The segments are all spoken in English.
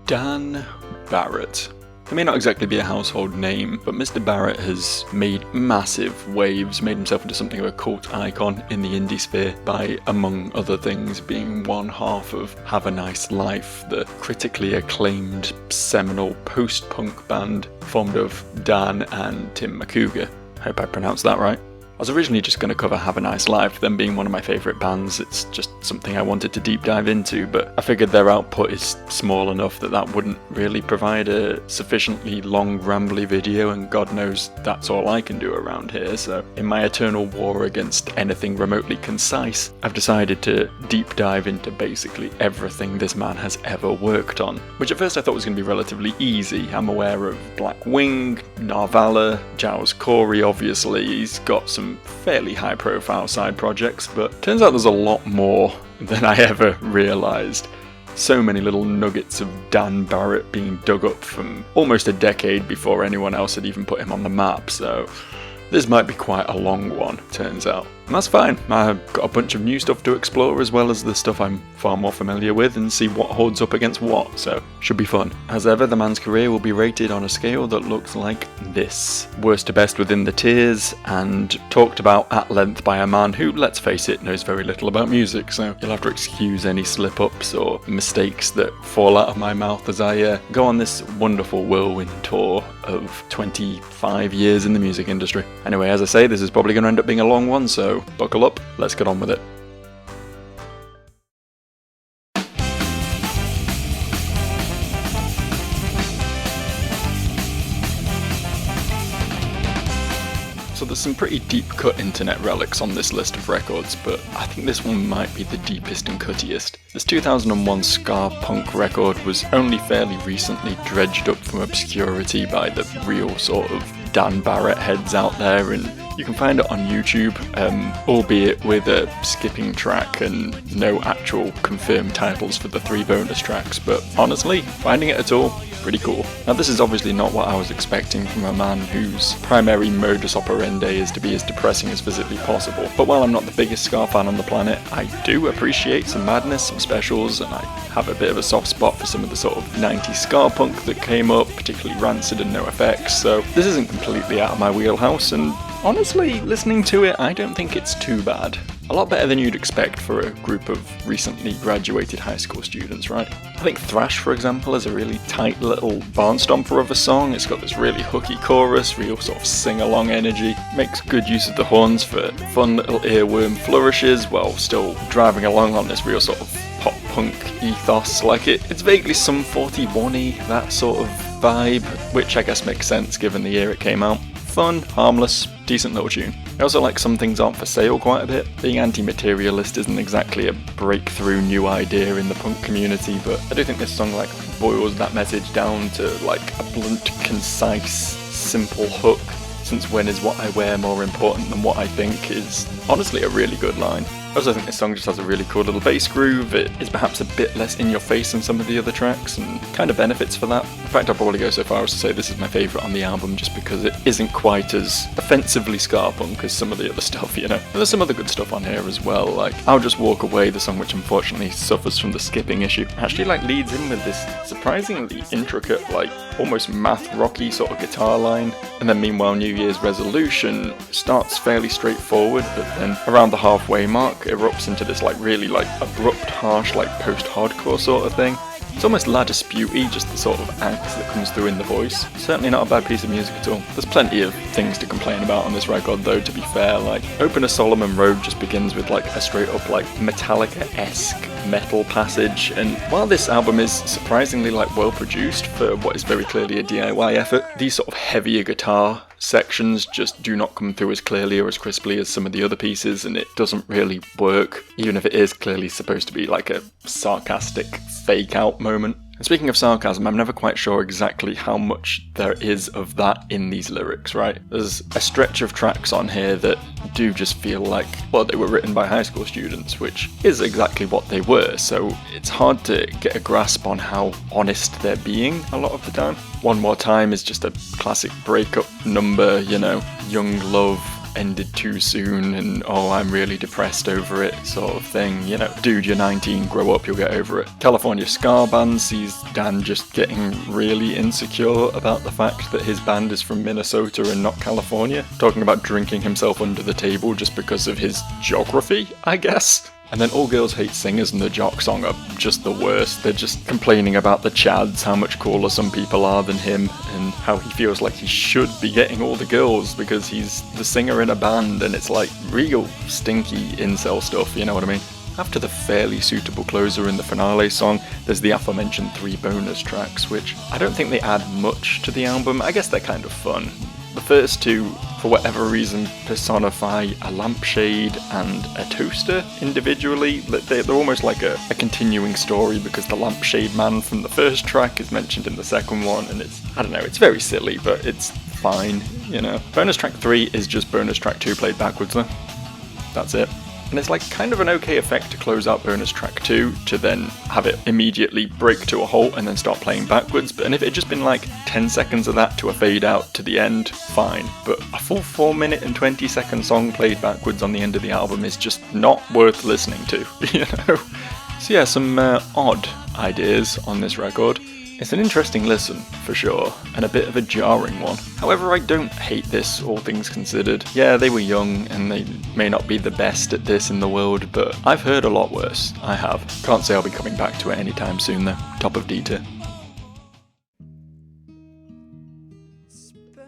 Dan Barrett. He may not exactly be a household name, but Mr. Barrett has made massive waves, made himself into something of a cult icon in the indie sphere by, among other things, being one half of Have a Nice Life, the critically acclaimed seminal post-punk band formed of Dan and Tim McCougar. Hope I pronounced that right. I was originally just going to cover Have a Nice Life, them being one of my favourite bands. It's just something I wanted to deep dive into, but I figured their output is small enough that wouldn't really provide a sufficiently long, rambly video, and God knows that's all I can do around here. So in my eternal war against anything remotely concise, I've decided to deep dive into basically everything this man has ever worked on, which at first I thought was going to be relatively easy. I'm aware of Black Wing, Narvala, Giles Corey, obviously. He's got some fairly high profile side projects, but turns out there's a lot more than I ever realised. So many little nuggets of Dan Barrett being dug up from almost a decade before anyone else had even put him on the map, so this might be quite a long one, turns out. And that's fine. I've got a bunch of new stuff to explore as well as the stuff I'm far more familiar with and see what holds up against what, so should be fun. As ever, the man's career will be rated on a scale that looks like this. Worst to best within the tiers, and talked about at length by a man who, let's face it, knows very little about music, so you'll have to excuse any slip-ups or mistakes that fall out of my mouth as I go on this wonderful whirlwind tour of 25 years in the music industry. Anyway, as I say, this is probably going to end up being a long one, so buckle up, let's get on with it. So there's some pretty deep-cut internet relics on this list of records, but I think this one might be the deepest and cuttiest. This 2001 ska punk record was only fairly recently dredged up from obscurity by the real sort of Dan Barrett heads out there, and you can find it on YouTube, albeit with a skipping track and no actual confirmed titles for the 3 bonus tracks, but honestly, finding it at all, pretty cool. Now this is obviously not what I was expecting from a man whose primary modus operandi is to be as depressing as physically possible, but while I'm not the biggest ska fan on the planet, I do appreciate some madness, some specials, and I have a bit of a soft spot for some of the sort of 90s ska punk that came up, particularly Rancid and NoFX, so this isn't completely out of my wheelhouse, and honestly, listening to it, I don't think it's too bad. A lot better than you'd expect for a group of recently graduated high school students, right? I think Thrash, for example, is a really tight little barnstomper of a song. It's got this really hooky chorus, real sort of sing-along energy, makes good use of the horns for fun little earworm flourishes while still driving along on this real sort of pop-punk ethos. Like it's vaguely Sum 41-y, that sort of vibe, which I guess makes sense given the year it came out. Fun, harmless, decent little tune. I also like Some Things Aren't For Sale quite a bit. Being anti-materialist isn't exactly a breakthrough new idea in the punk community, but I do think this song boils that message down to a blunt, concise, simple hook. Since when is what I wear more important than what I think is honestly a really good line. I also think this song just has a really cool little bass groove. It is perhaps a bit less in your face than some of the other tracks and kind of benefits for that. In fact, I'll probably go so far as to say this is my favourite on the album just because it isn't quite as offensively ska punk as some of the other stuff, you know. And there's some other good stuff on here as well, like I'll Just Walk Away, the song which unfortunately suffers from the skipping issue. Actually leads in with this surprisingly intricate, almost math rocky sort of guitar line. And then meanwhile New Year's Resolution starts fairly straightforward, but then around the halfway mark erupts into this really abrupt, harsh, post-hardcore sort of thing. It's almost La Dispute-y, just the sort of angst that comes through in the voice. Certainly not a bad piece of music at all. There's plenty of things to complain about on this record though, to be fair. Open a Solomon Road just begins with a straight up Metallica-esque metal passage, and while this album is surprisingly well produced for what is very clearly a DIY effort, these sort of heavier guitar sections just do not come through as clearly or as crisply as some of the other pieces, and it doesn't really work, even if it is clearly supposed to be a sarcastic fake out moment. And speaking of sarcasm, I'm never quite sure exactly how much there is of that in these lyrics, right? There's a stretch of tracks on here that do just feel they were written by high school students, which is exactly what they were, so it's hard to get a grasp on how honest they're being a lot of the time. One More Time is just a classic breakup number, young love, ended too soon and, oh, I'm really depressed over it sort of thing. You know, dude, you're 19, grow up, you'll get over it. California ska band sees Dan just getting really insecure about the fact that his band is from Minnesota and not California, talking about drinking himself under the table just because of his geography, I guess. And then All Girls Hate Singers and the Jock song are just the worst. They're just complaining about the Chads, how much cooler some people are than him, and how he feels like he should be getting all the girls because he's the singer in a band, and it's like real stinky incel stuff, you know what I mean? After the fairly suitable closer in the finale song, there's the aforementioned 3 bonus tracks, which I don't think they add much to the album. I guess they're kind of fun. The first 2, for whatever reason, personify a lampshade and a toaster individually. They're almost like a continuing story because the lampshade man from the first track is mentioned in the second one, and I don't know, it's very silly, but it's fine, you know. Bonus track 3 is just bonus track 2 played backwards though. That's it. And it's like kind of an okay effect to close out bonus track 2 to then have it immediately break to a halt and then start playing backwards. But if it had just been like 10 seconds of that to a fade out to the end, fine. But a full 4-minute and 20-second song played backwards on the end of the album is just not worth listening to, you know? So yeah, some odd ideas on this record. It's an interesting listen, for sure, and a bit of a jarring one. However, I don't hate this, all things considered. Yeah, they were young, and they may not be the best at this in the world, but I've heard a lot worse. I have. Can't say I'll be coming back to it anytime soon, though. Top of D tier.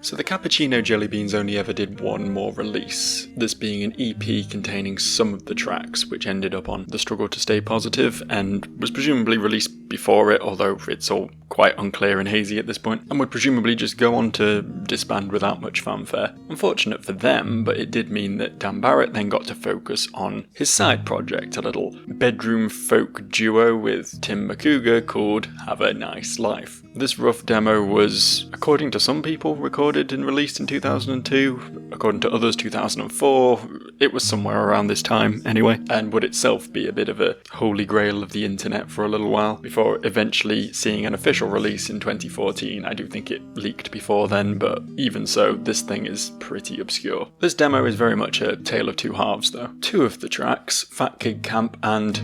So the Cappuccino Jelly Beans only ever did one more release, this being an EP containing some of the tracks, which ended up on The Struggle to Stay Positive, and was presumably released before it, although it's all quite unclear and hazy at this point, and would presumably just go on to disband without much fanfare. Unfortunate for them, but it did mean that Dan Barrett then got to focus on his side project, a little bedroom folk duo with Tim McCougar called Have a Nice Life. This rough demo was, according to some people, recorded and released in 2002, according to others 2004, it was somewhere around this time anyway, and would itself be a bit of a holy grail of the internet for a little while, before eventually seeing an official release in 2014. I do think it leaked before then, but even so, this thing is pretty obscure. This demo is very much a tale of two halves though. 2 of the tracks, Fat Kid Camp and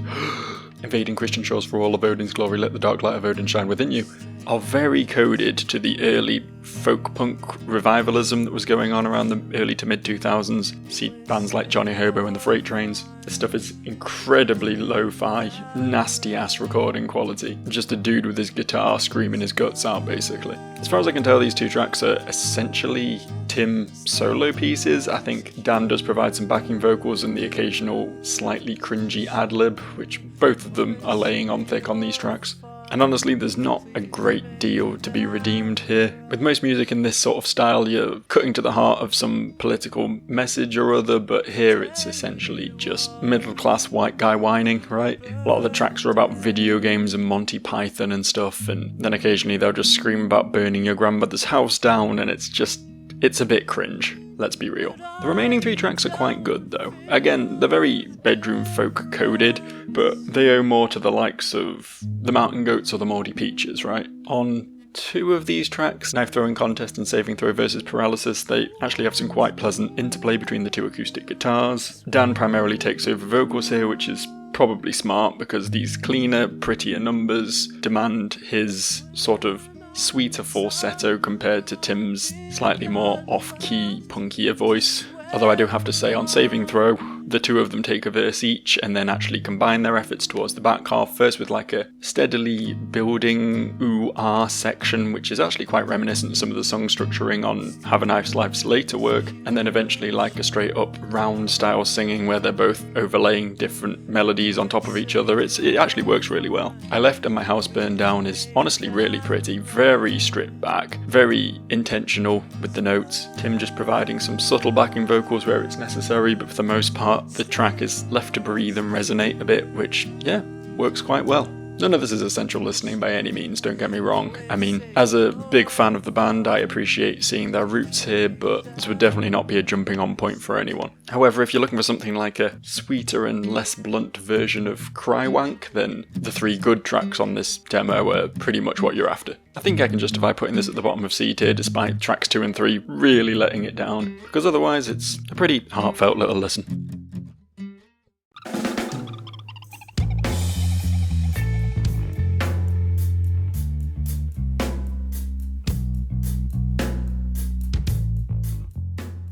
Invading Christian Shores for All of Odin's Glory, Let the Dark Light of Odin Shine Within You, are very coded to the early folk punk revivalism that was going on around the early to mid 2000s. See bands like Johnny Hobo and the Freight Trains. This stuff is incredibly lo-fi, nasty ass recording quality. Just a dude with his guitar screaming his guts out basically. As far as I can tell, these 2 tracks are essentially Tim solo pieces. I think Dan does provide some backing vocals and the occasional slightly cringy ad-lib, which both of them are laying on thick on these tracks. And honestly, there's not a great deal to be redeemed here. With most music in this sort of style, you're cutting to the heart of some political message or other, but here it's essentially just middle-class white guy whining, right? A lot of the tracks are about video games and Monty Python and stuff, and then occasionally they'll just scream about burning your grandmother's house down, and it's a bit cringe. Let's be real. The remaining 3 tracks are quite good though. Again, they're very bedroom folk coded, but they owe more to the likes of the Mountain Goats or the Mouldy Peaches, right? On 2 of these tracks, Knife Throwing Contest and Saving Throw vs Paralysis, they actually have some quite pleasant interplay between the 2 acoustic guitars. Dan primarily takes over vocals here, which is probably smart because these cleaner, prettier numbers demand his sort of sweeter falsetto compared to Tim's slightly more off-key, punkier voice. Although I do have to say, on Saving Throw, the 2 of them take a verse each and then actually combine their efforts towards the back half, first with like a steadily building ooh-ah section, which is actually quite reminiscent of some of the song structuring on Have a Nice Life's later work, and then eventually like a straight up round style singing where they're both overlaying different melodies on top of each other. It actually works really well. I Left and My House Burned Down is honestly really pretty, very stripped back, very intentional with the notes. Tim just providing some subtle backing vocals where it's necessary, but for the most part the track is left to breathe and resonate a bit, which, yeah, works quite well. None of this is essential listening by any means, don't get me wrong. I mean, as a big fan of the band, I appreciate seeing their roots here, but this would definitely not be a jumping on point for anyone. However, if you're looking for something like a sweeter and less blunt version of Crywank, then the 3 good tracks on this demo are pretty much what you're after. I think I can justify putting this at the bottom of C tier despite tracks 2 and 3 really letting it down, because otherwise it's a pretty heartfelt little listen.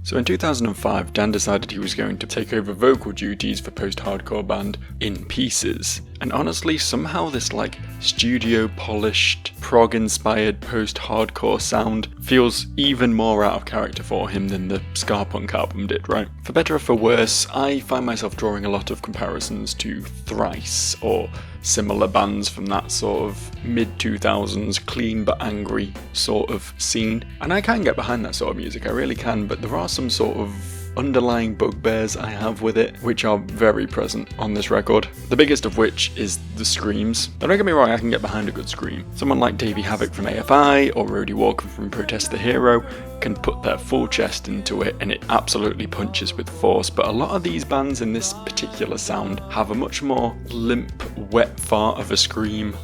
So in 2005, Dan decided he was going to take over vocal duties for post-hardcore band In Pieces. And honestly, somehow this studio polished, prog-inspired post-hardcore sound feels even more out of character for him than the ska punk album did, right? For better or for worse, I find myself drawing a lot of comparisons to Thrice or similar bands from that sort of mid-2000s clean but angry sort of scene. And I can get behind that sort of music, I really can, but there are some sort of underlying bugbears I have with it, which are very present on this record. The biggest of which is the screams. Now don't get me wrong, I can get behind a good scream. Someone like Davey Havok from AFI or Rhodey Walker from Protest the Hero can put their full chest into it and it absolutely punches with force, but a lot of these bands in this particular sound have a much more limp, wet fart of a scream,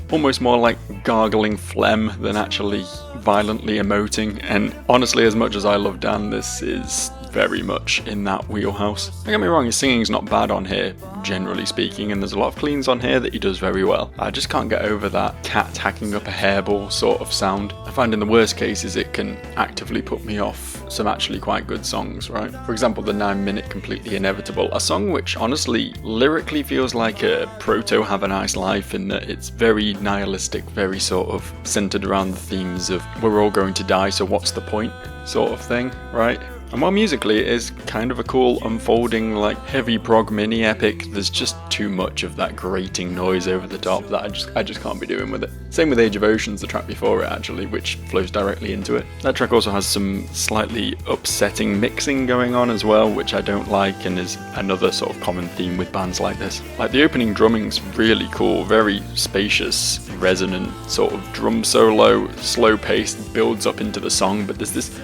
almost more like gargling phlegm than actually violently emoting. And honestly, as much as I love Dan, this is very much in that wheelhouse. Don't get me wrong, his singing's not bad on here, generally speaking, and there's a lot of cleans on here that he does very well. I just can't get over that cat hacking up a hairball sort of sound. I find in the worst cases it can actively put me off some actually quite good songs, right? For example, the 9-minute Completely Inevitable, a song which honestly lyrically feels like a proto Have a Nice Life in that it's very nihilistic, very sort of centered around the themes of we're all going to die, so what's the point sort of thing, right? And while musically it is kind of a cool, unfolding, heavy prog mini epic, there's just too much of that grating noise over the top that I just can't be doing with it. Same with Age of Oceans, the track before it actually, which flows directly into it. That track also has some slightly upsetting mixing going on as well, which I don't like and is another sort of common theme with bands like this. The opening drumming's really cool, very spacious, resonant sort of drum solo, slow paced, builds up into the song, but there's this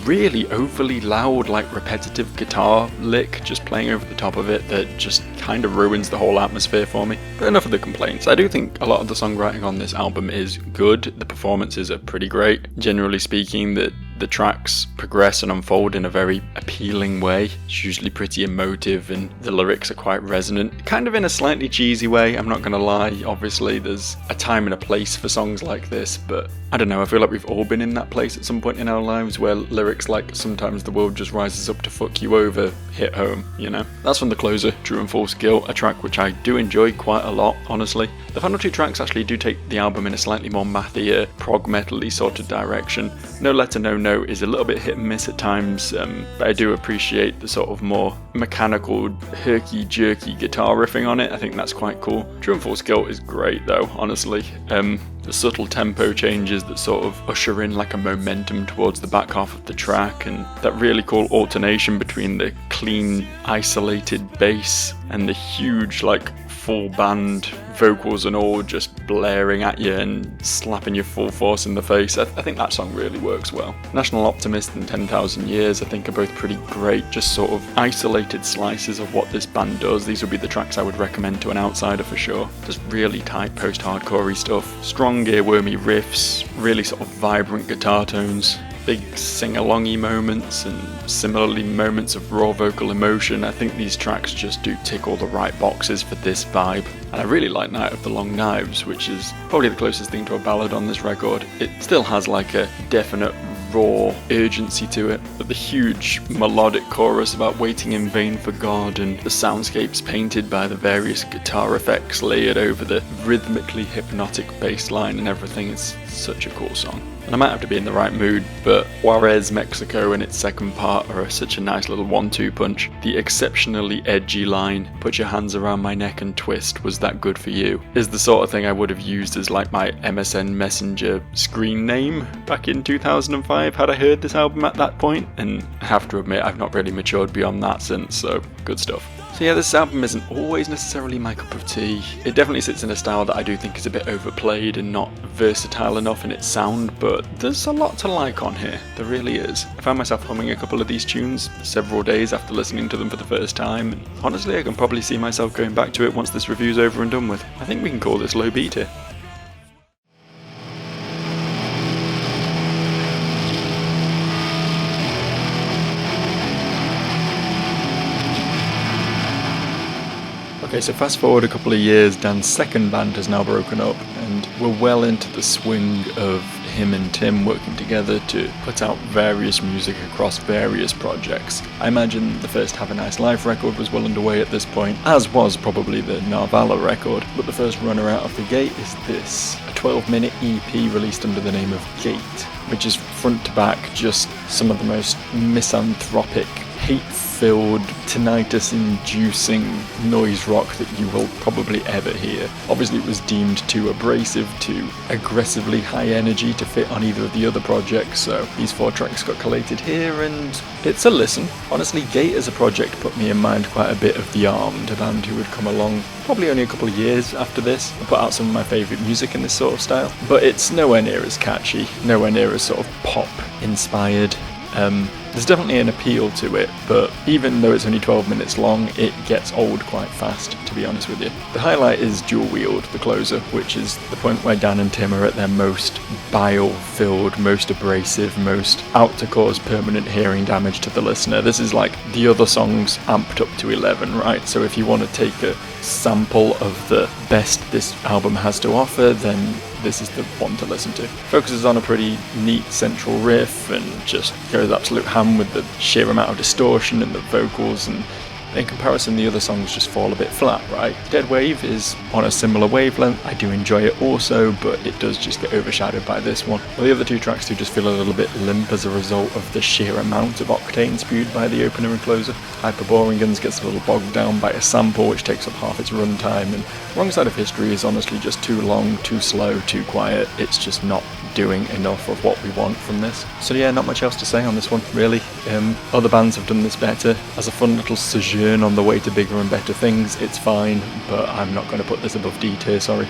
really overly loud, repetitive guitar lick just playing over the top of it that just kind of ruins the whole atmosphere for me. But enough of the complaints. I do think a lot of the songwriting on this album is good. The performances are pretty great. Generally speaking, the tracks progress and unfold in a very appealing way. It's usually pretty emotive and the lyrics are quite resonant, kind of in a slightly cheesy way, I'm not gonna lie. Obviously there's a time and a place for songs like this, but I don't know, I feel like we've all been in that place at some point in our lives where lyrics like sometimes the world just rises up to fuck you over hit home, you know? That's from the closer, True and False Guilt, a track which I do enjoy quite a lot, honestly. The final 2 tracks actually do take the album in a slightly more mathier, prog metal-y sort of direction. No Letter No Note is a little bit hit and miss at times, but I do appreciate the sort of more mechanical, herky-jerky guitar riffing on it. I think that's quite cool. True and False Guilt is great though, honestly. The subtle tempo changes that sort of usher in a momentum towards the back half of the track, and that really cool alternation between the clean, isolated bass and the huge, full band vocals and all just blaring at you and slapping you full force in the face. I think that song really works well. National Optimist and 10,000 Years I think are both pretty great, just sort of isolated slices of what this band does. These would be the tracks I would recommend to an outsider for sure. Just really tight post-hardcore-y stuff. Strong earwormy riffs, really sort of vibrant guitar tones. Big sing-alongy moments and similarly moments of raw vocal emotion. I think these tracks just do tick all the right boxes for this vibe. And I really like Night of the Long Knives, which is probably the closest thing to a ballad on this record. It still has a definite raw urgency to it, but the huge melodic chorus about waiting in vain for God and the soundscapes painted by the various guitar effects layered over the rhythmically hypnotic bass line and everything is such a cool song. And I might have to be in the right mood, but Juarez, Mexico and its second part are such a nice little 1-2 punch. The exceptionally edgy line, "Put your hands around my neck and twist, was that good for you?" is the sort of thing I would have used as my MSN Messenger screen name back in 2005 had I heard this album at that point, and I have to admit I've not really matured beyond that since, so good stuff. So yeah, this album isn't always necessarily my cup of tea. It definitely sits in a style that I do think is a bit overplayed and not versatile enough in its sound, but there's a lot to like on here, there really is. I found myself humming a couple of these tunes several days after listening to them for the first time, and honestly I can probably see myself going back to it once this review's over and done with. I think we can call this low beat here. Okay, so fast forward a couple of years, Dan's second band has now broken up, and we're well into the swing of him and Tim working together to put out various music across various projects. I imagine the first Have a Nice Life record was well underway at this point, as was probably the Narvala record, but the first runner out of the gate is this, a 12-minute EP released under the name of Gate, which is front to back just some of the most misanthropic, hate-filled, tinnitus-inducing noise rock that you will probably ever hear. Obviously it was deemed too abrasive, too aggressively high energy to fit on either of the other projects, so these 4 tracks got collated here, and it's a listen. Honestly, Gate as a project put me in mind quite a bit of The Armed, a band who had come along probably only a couple of years after this and put out some of my favourite music in this sort of style, but it's nowhere near as catchy, nowhere near as sort of pop-inspired. There's definitely an appeal to it, but even though it's only 12 minutes long, it gets old quite fast, to be honest with you. The highlight is Dual Wield, the closer, which is the point where Dan and Tim are at their most bile-filled, most abrasive, most out to cause permanent hearing damage to the listener. This is like the other songs amped up to 11, right? So if you want to take a sample of the best this album has to offer, then this is the one to listen to. Focuses on a pretty neat central riff and just goes absolute ham with the sheer amount of distortion and the vocals, and in comparison the other songs just fall a bit flat, right? Dead Wave is on a similar wavelength. I do enjoy it also, but it does just get overshadowed by this one. Well, the other 2 tracks do just feel a little bit limp as a result of the sheer amount of octane spewed by the opener and closer. Hyperboringans gets a little bogged down by a sample which takes up half its runtime, and Wrong Side of History is honestly just too long, too slow, too quiet. It's just not doing enough of what we want from this. So yeah, not much else to say on this one, really. Other bands have done this better. As a fun little sojourn on the way to bigger and better things, it's fine, but I'm not going to put this above D tier, sorry.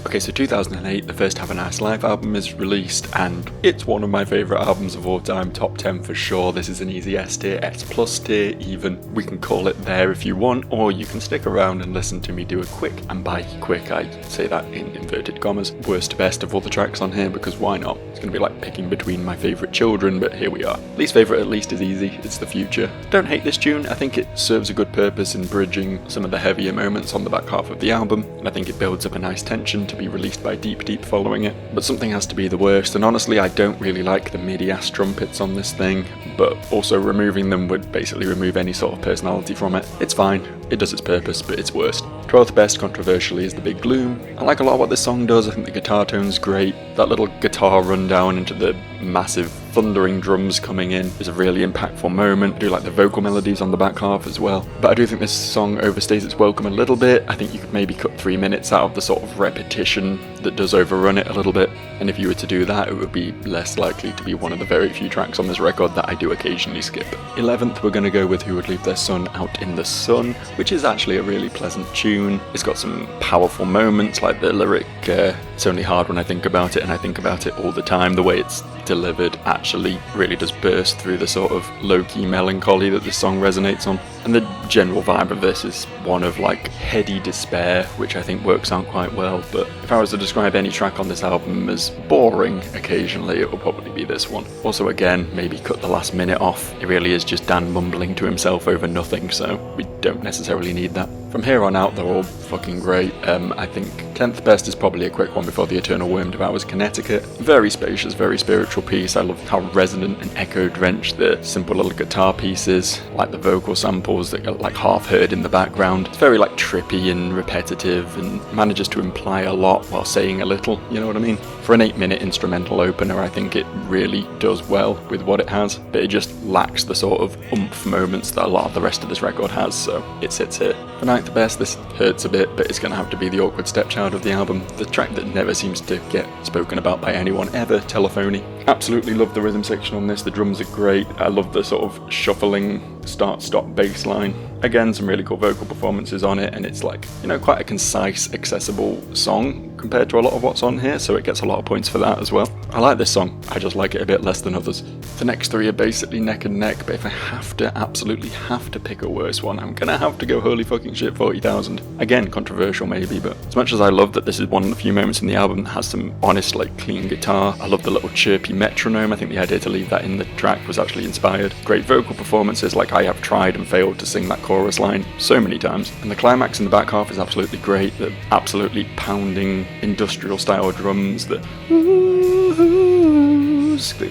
Okay, so 2008, the first Have a Nice Life album is released, and it's one of my favourite albums of all time, top 10 for sure. This is an easy S tier, S plus tier even. We can call it there if you want, or you can stick around and listen to me do a quick, and by quick I say that in inverted commas, worst to best of all the tracks on here, because why not? It's going to be like picking between my favourite children, but here we are. Least favourite at least is easy, it's The Future. Don't hate this tune, I think it serves a good purpose in bridging some of the heavier moments on the back half of the album, and I think it builds up a nice tension to be released by Deep Deep following it. But something has to be the worst, and honestly I don't really like the MIDI-ass trumpets on this thing, but also removing them would basically remove any sort of personality from it. It's fine, it does its purpose, but it's worst. 12th best, controversially, is The Big Gloom. I like a lot what this song does, I think the guitar tone's great. That little guitar rundown into the massive thundering drums coming in is a really impactful moment. I do like the vocal melodies on the back half as well, but I do think this song overstays its welcome a little bit. I think you could maybe cut 3 minutes out of the sort of repetition that does overrun it a little bit, and if you were to do that, it would be less likely to be one of the very few tracks on this record that I do occasionally skip. 11th, we're going to go with Who Would Leave Their Son Out in the Sun, which is actually a really pleasant tune. It's got some powerful moments, like the lyric, it's only hard when I think about it, and I think about it all the time. The way it's delivered actually really does burst through the sort of low-key melancholy that this song resonates on. And the general vibe of this is one of like heady despair, which I think works out quite well, but if I was to describe any track on this album as boring occasionally, it would probably be this one. Also again, maybe cut the last minute off. It really is just Dan mumbling to himself over nothing, so we don't necessarily need that. From here on out, they're all fucking great. I think 10th best is probably a quick one before the Eternal Worm Devours Connecticut. Very spacious, very spiritual piece. I love how resonant and echo-drenched the simple little guitar pieces, like the vocal samples that get like half heard in the background. It's very like trippy and repetitive and manages to imply a lot while saying a little, you know what I mean? For an 8-minute instrumental opener, I think it really does well with what it has, but it just lacks the sort of oomph moments that a lot of the rest of this record has, so it sits here. For ninth best, this hurts a bit, but it's going to have to be the awkward stepchild of the album, the track that never seems to get spoken about by anyone ever, Telephony. Absolutely love the rhythm section on this, the drums are great, I love the sort of shuffling start-stop bass line. Again, some really cool vocal performances on it, and it's like, you know, quite a concise, accessible song compared to a lot of what's on here, so it gets a lot of points for that as well. I like this song, I just like it a bit less than others. The next three are basically neck and neck, but if I have to, absolutely have to pick a worse one, I'm gonna have to go Holy Fucking Shit 40,000. Again, controversial maybe, but as much as I love that this is one of the few moments in the album that has some honest, like, clean guitar, I love the little chirpy metronome. I think the idea to leave that in the track was actually inspired. Great vocal performances, like I have tried and failed to sing that chorus line so many times. And the climax in the back half is absolutely great, the absolutely pounding industrial style drums, the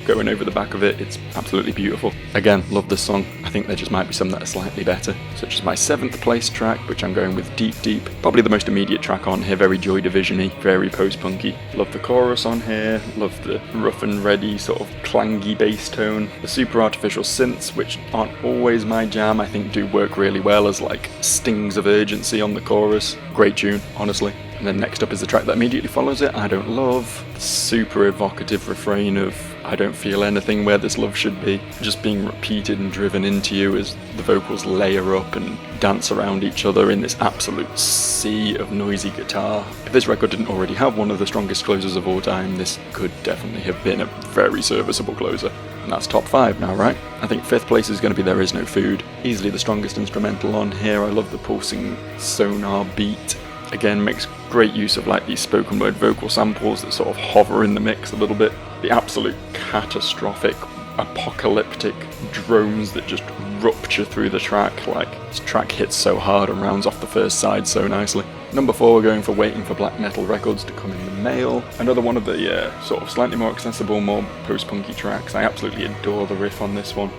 going over the back of it, it's absolutely beautiful. Again, love this song. I think there just might be some that are slightly better, such as my 7th place track, which I'm going with Deep Deep. Probably the most immediate track on here, very Joy Division-y, very post-punky. Love the chorus on here, love the rough and ready sort of clangy bass tone. The super artificial synths, which aren't always my jam, I think do work really well as like stings of urgency on the chorus. Great tune, honestly. And then next up is the track that immediately follows it, I Don't Love. The super evocative refrain of I don't feel anything where this love should be, just being repeated and driven into you as the vocals layer up and dance around each other in this absolute sea of noisy guitar. If this record didn't already have one of the strongest closers of all time, this could definitely have been a very serviceable closer. And that's top 5 now, right? I think 5th place is going to be There Is No Food. Easily the strongest instrumental on here. I love the pulsing sonar beat. Again, makes great use of like these spoken word vocal samples that sort of hover in the mix a little bit. The absolute catastrophic, apocalyptic drones that just rupture through the track. Like, this track hits so hard and rounds off the first side so nicely. Number 4, we're going for Waiting for Black Metal Records to come in the mail. Another one of the sort of slightly more accessible, more post-punky tracks. I absolutely adore the riff on this one.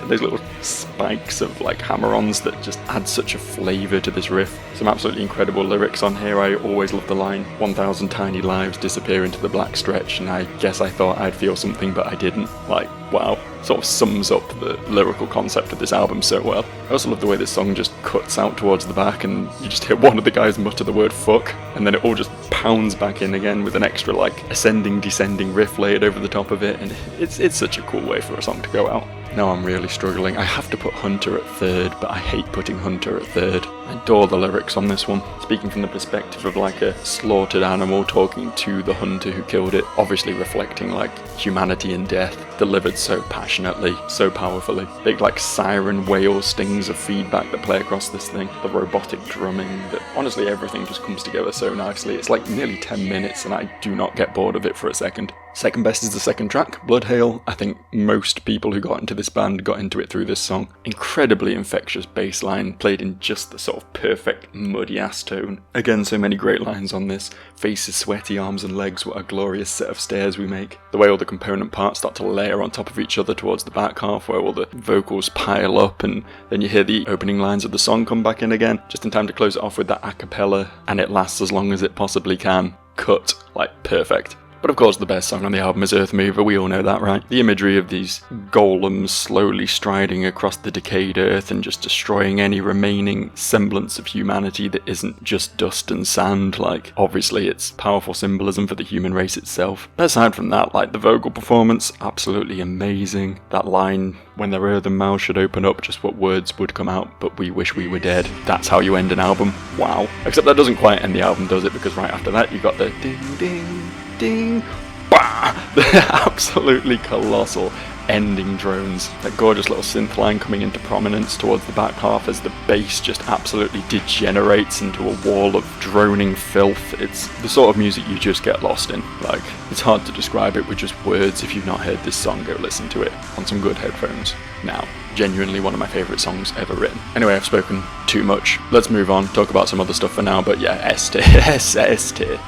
Those little spikes of like hammer-ons that just add such a flavour to this riff. Some absolutely incredible lyrics on here. I always love the line, 1,000 tiny lives disappear into the black stretch, and I guess I thought I'd feel something but I didn't. Like, wow. Sort of sums up the lyrical concept of this album so well. I also love the way this song just cuts out towards the back and you just hear one of the guys mutter the word fuck, and then it all just pounds back in again with an extra like ascending descending riff layered over the top of it, and it's such a cool way for a song to go out. Now I'm really struggling. I have to put Hunter at 3rd, but I hate putting Hunter at 3rd. I adore the lyrics on this one. Speaking from the perspective of like a slaughtered animal talking to the hunter who killed it, obviously reflecting like humanity and death, delivered so passionately, so powerfully. Big like siren wail stings of feedback that play across this thing, the robotic drumming, that honestly everything just comes together so nicely. It's like nearly 10 minutes and I do not get bored of it for a second. Second best is the second track, Bloodhail. I think most people who got into this band got into it through this song. Incredibly infectious bass line, played in just the sort of perfect muddy ass tone. Again, so many great lines on this. Faces sweaty, arms and legs, what a glorious set of stairs we make. The way all the component parts start to layer on top of each other towards the back half, where all the vocals pile up, and then you hear the opening lines of the song come back in again, just in time to close it off with that a cappella, and it lasts as long as it possibly can. Cut, like perfect. But of course the best song on the album is Earth Mover, we all know that, right? The imagery of these golems slowly striding across the decayed earth and just destroying any remaining semblance of humanity that isn't just dust and sand, like, obviously it's powerful symbolism for the human race itself. But aside from that, like, the vocal performance, absolutely amazing. That line, when their earthen mouths should open up, just what words would come out, but we wish we were dead. That's how you end an album. Wow. Except that doesn't quite end the album, does it? Because right after that you got the ding ding ding, bah! The absolutely colossal ending drones. That gorgeous little synth line coming into prominence towards the back half as the bass just absolutely degenerates into a wall of droning filth. It's the sort of music you just get lost in. Like, it's hard to describe it with just words. If you've not heard this song, go listen to it on some good headphones. Now, genuinely one of my favourite songs ever written. Anyway, I've spoken too much. Let's move on, talk about some other stuff for now, but yeah, S tier, S tier.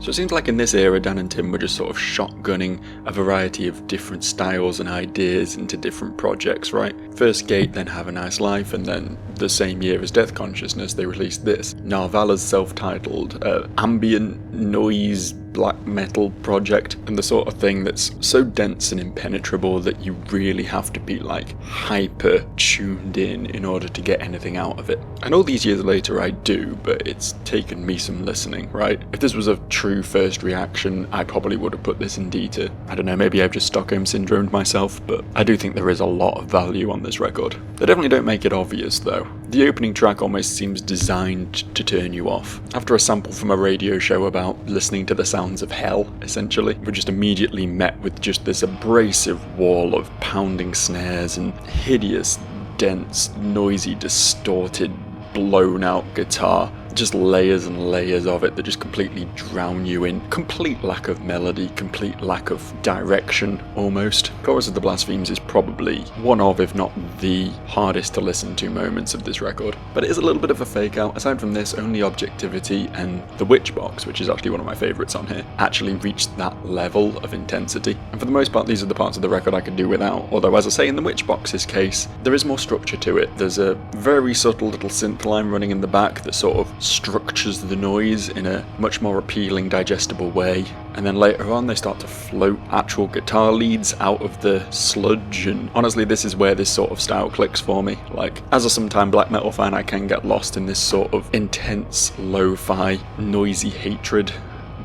So it seems like in this era, Dan and Tim were just sort of shotgunning a variety of different styles and ideas into different projects, right? First Gate, then Have a Nice Life, and then the same year as Death Consciousness, they released this. Narvala's self-titled ambient noise black metal project, and the sort of thing that's so dense and impenetrable that you really have to be like hyper tuned in order to get anything out of it. And all these years later I do, but it's taken me some listening, right? If this was a true first reaction, I probably would have put this in D to, I don't know, maybe I've just Stockholm syndromed myself, but I do think there is a lot of value on this record. They definitely don't make it obvious though. The opening track almost seems designed to turn you off. After a sample from a radio show about listening to the sounds of hell, essentially, we're just immediately met with just this abrasive wall of pounding snares and hideous, dense, noisy, distorted, blown out guitar. Just layers and layers of it that just completely drown you in complete lack of melody, complete lack of direction almost. Chorus of the Blasphemes is probably one of, if not the hardest to listen to moments of this record, but it is a little bit of a fake out. Aside from this, only Objectivity and The Witch Box, which is actually one of my favourites on here, actually reached that level of intensity. And for the most part, these are the parts of the record I could do without, although as I say in The Witch Box's case, there is more structure to it. There's a very subtle little synth line running in the back that sort of structures the noise in a much more appealing, digestible way, and then later on they start to float actual guitar leads out of the sludge, and honestly this is where this sort of style clicks for me. Like, as a sometime black metal fan, I can get lost in this sort of intense, lo-fi, noisy hatred,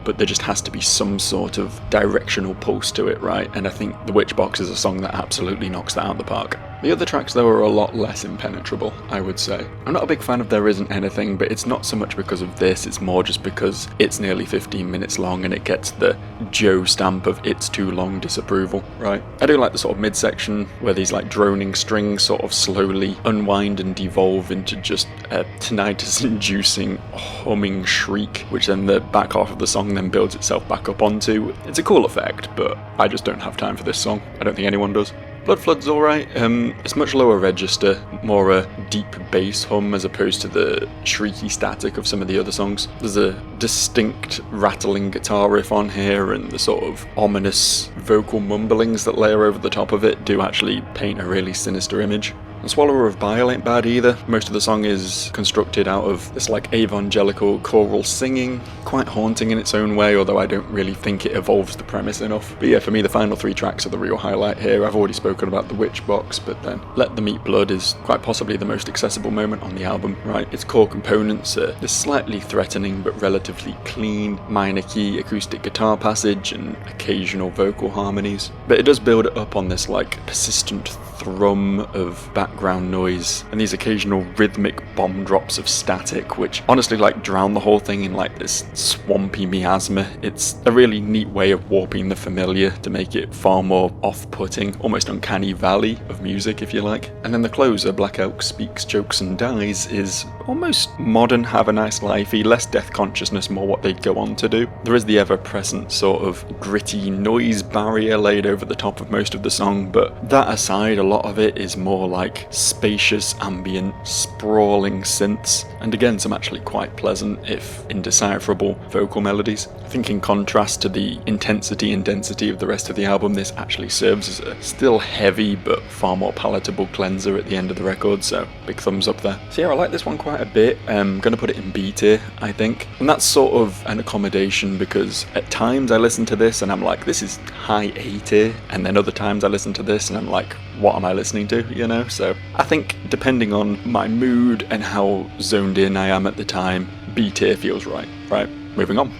but there just has to be some sort of directional pulse to it, right? And I think The Witch Box is a song that absolutely knocks that out of the park. The other tracks though are a lot less impenetrable, I would say. I'm not a big fan of There Isn't Anything, but it's not so much because of this, it's more just because it's nearly 15 minutes long and it gets the Joe stamp of it's too long disapproval, right? I do like the sort of midsection where these like droning strings sort of slowly unwind and devolve into just a tinnitus-inducing humming shriek, which then the back half of the song then builds itself back up onto. It's a cool effect, but I just don't have time for this song. I don't think anyone does. Blood Flood's alright. It's much lower register, more a deep bass hum as opposed to the shrieky static of some of the other songs. There's a distinct rattling guitar riff on here, and the sort of ominous vocal mumblings that layer over the top of it do actually paint a really sinister image. And Swallower of Bile ain't bad either. Most of the song is constructed out of this like evangelical choral singing, quite haunting in its own way, although I don't really think it evolves the premise enough. But yeah, for me the final three tracks are the real highlight here. I've already spoken about The Witch Box, but then Let Them Eat Blood is quite possibly the most accessible moment on the album, right? Its core components are this slightly threatening but relatively clean minor key acoustic guitar passage and occasional vocal harmonies. But it does build it up on this like persistent thrum of background noise and these occasional rhythmic bomb drops of static, which honestly like drown the whole thing in like this swampy miasma. It's a really neat way of warping the familiar to make it far more off-putting, almost uncanny valley of music if you like. And then the closer, Black Elk Speaks, Chokes and Dies, is almost modern Have a Nice Lifey, less death consciousness, more what they'd go on to do. There is the ever-present sort of gritty noise barrier laid over the top of most of the song, but that aside, a lot of it is more like spacious, ambient, sprawling synths, and again some actually quite pleasant, if indecipherable, vocal melodies. I think in contrast to the intensity and density of the rest of the album, this actually serves as a still heavy but far more palatable cleanser at the end of the record, so big thumbs up there. So yeah, I like this one quite a bit. I'm going to put it in B tier, I think, and that's sort of an accommodation because at times I listen to this and I'm like, this is high A tier, and then other times I listen to this and I'm like, what am I listening to, you know? So I think depending on my mood and how zoned in I am at the time, B tier feels right. Right, moving on.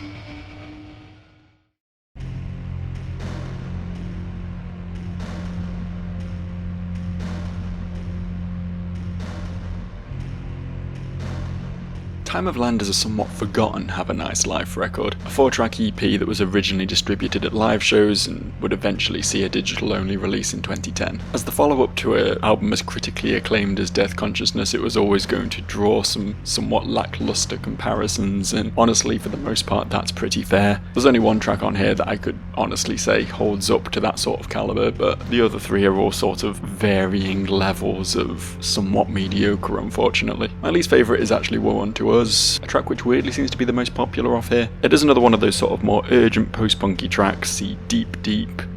Time of Land is a somewhat forgotten Have a Nice Life record, a 4-track EP that was originally distributed at live shows and would eventually see a digital-only release in 2010. As the follow-up to an album as critically acclaimed as Death Consciousness, it was always going to draw some somewhat lackluster comparisons, and honestly, for the most part, that's pretty fair. There's only one track on here that I could honestly say holds up to that sort of caliber, but the other three are all sort of varying levels of somewhat mediocre, unfortunately. My least favourite is actually Woe Unto Us, a track which weirdly seems to be the most popular off here. It is another one of those sort of more urgent post-punky tracks, see deep,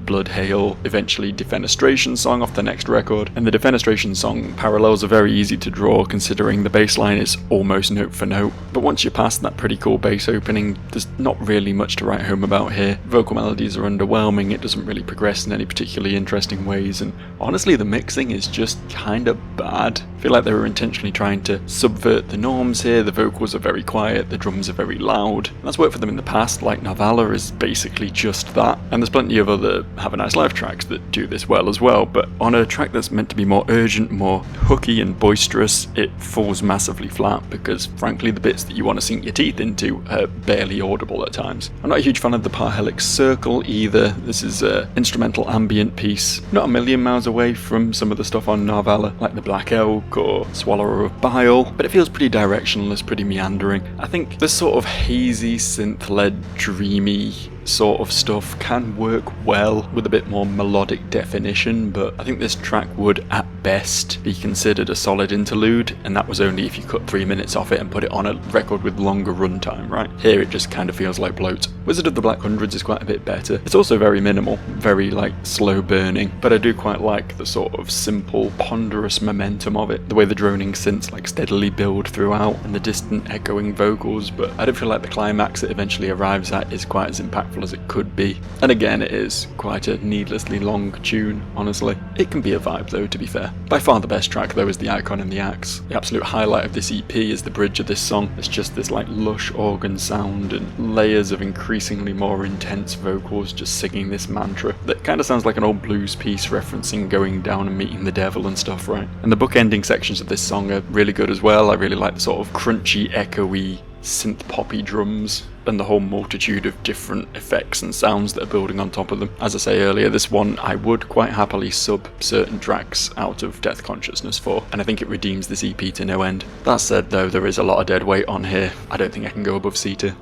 Blood Hail, eventually Defenestration song off the next record, and the Defenestration song parallels are very easy to draw considering the bass line is almost note for note, but once you're past that pretty cool bass opening, there's not really much to write home about here. Vocal melodies are underwhelming, it doesn't really progress in any particularly interesting ways, and honestly the mixing is just kinda bad. I feel like they were intentionally trying to subvert the norms here. The vocals are very quiet, the drums are very loud. That's worked for them in the past, like Narvala is basically just that, and there's plenty of other Have a Nice Life tracks that do this well as well, but on a track that's meant to be more urgent, more hooky and boisterous, it falls massively flat because frankly the bits that you want to sink your teeth into are barely audible at times. I'm not a huge fan of the Parhelic Circle either. This is an instrumental ambient piece, not a million miles away from some of the stuff on Narvala, like the Black Elk or Swallower of Bile, but it feels pretty directionless, pretty meandering. I think this sort of hazy, synth-led, dreamy sort of stuff can work well with a bit more melodic definition, but I think this track would at best be considered a solid interlude, and that was only if you cut 3 minutes off it and put it on a record with longer runtime, right? Here it just kind of feels like bloat. Wizard of the Black Hundreds is quite a bit better. It's also very minimal, very like slow burning, but I do quite like the sort of simple, ponderous momentum of it, the way the droning synths like steadily build throughout and the distant echoing vocals, but I don't feel like the climax it eventually arrives at is quite as impactful as it could be. And again, it is quite a needlessly long tune, honestly. It can be a vibe though, to be fair. By far the best track though is The Icon and the Axe. The absolute highlight of this EP is the bridge of this song. It's just this like lush organ sound and layers of increasingly more intense vocals just singing this mantra that kind of sounds like an old blues piece referencing going down and meeting the devil and stuff, right? And the bookending sections of this song are really good as well. I really like the sort of crunchy, echoey, synth poppy drums and the whole multitude of different effects and sounds that are building on top of them. As I say earlier, this one I would quite happily sub certain tracks out of Death Consciousness for, and I think it redeems this EP to no end. That said though, there is a lot of dead weight on here. I don't think I can go above C tier.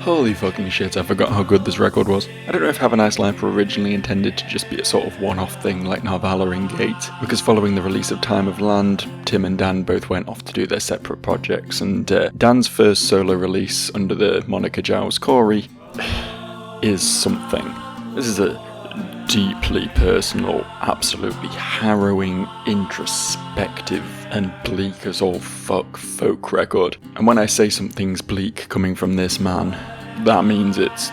Holy fucking shit, I forgot how good this record was. I don't know if Have a Nice Life were originally intended to just be a sort of one-off thing like Narvala and Gate, because following the release of Time of Land, Tim and Dan both went off to do their separate projects, and Dan's first solo release under the moniker Giles Corey is something. This is a deeply personal, absolutely harrowing, introspective, and bleak as all fuck folk record. And when I say something's bleak coming from this man, that means it's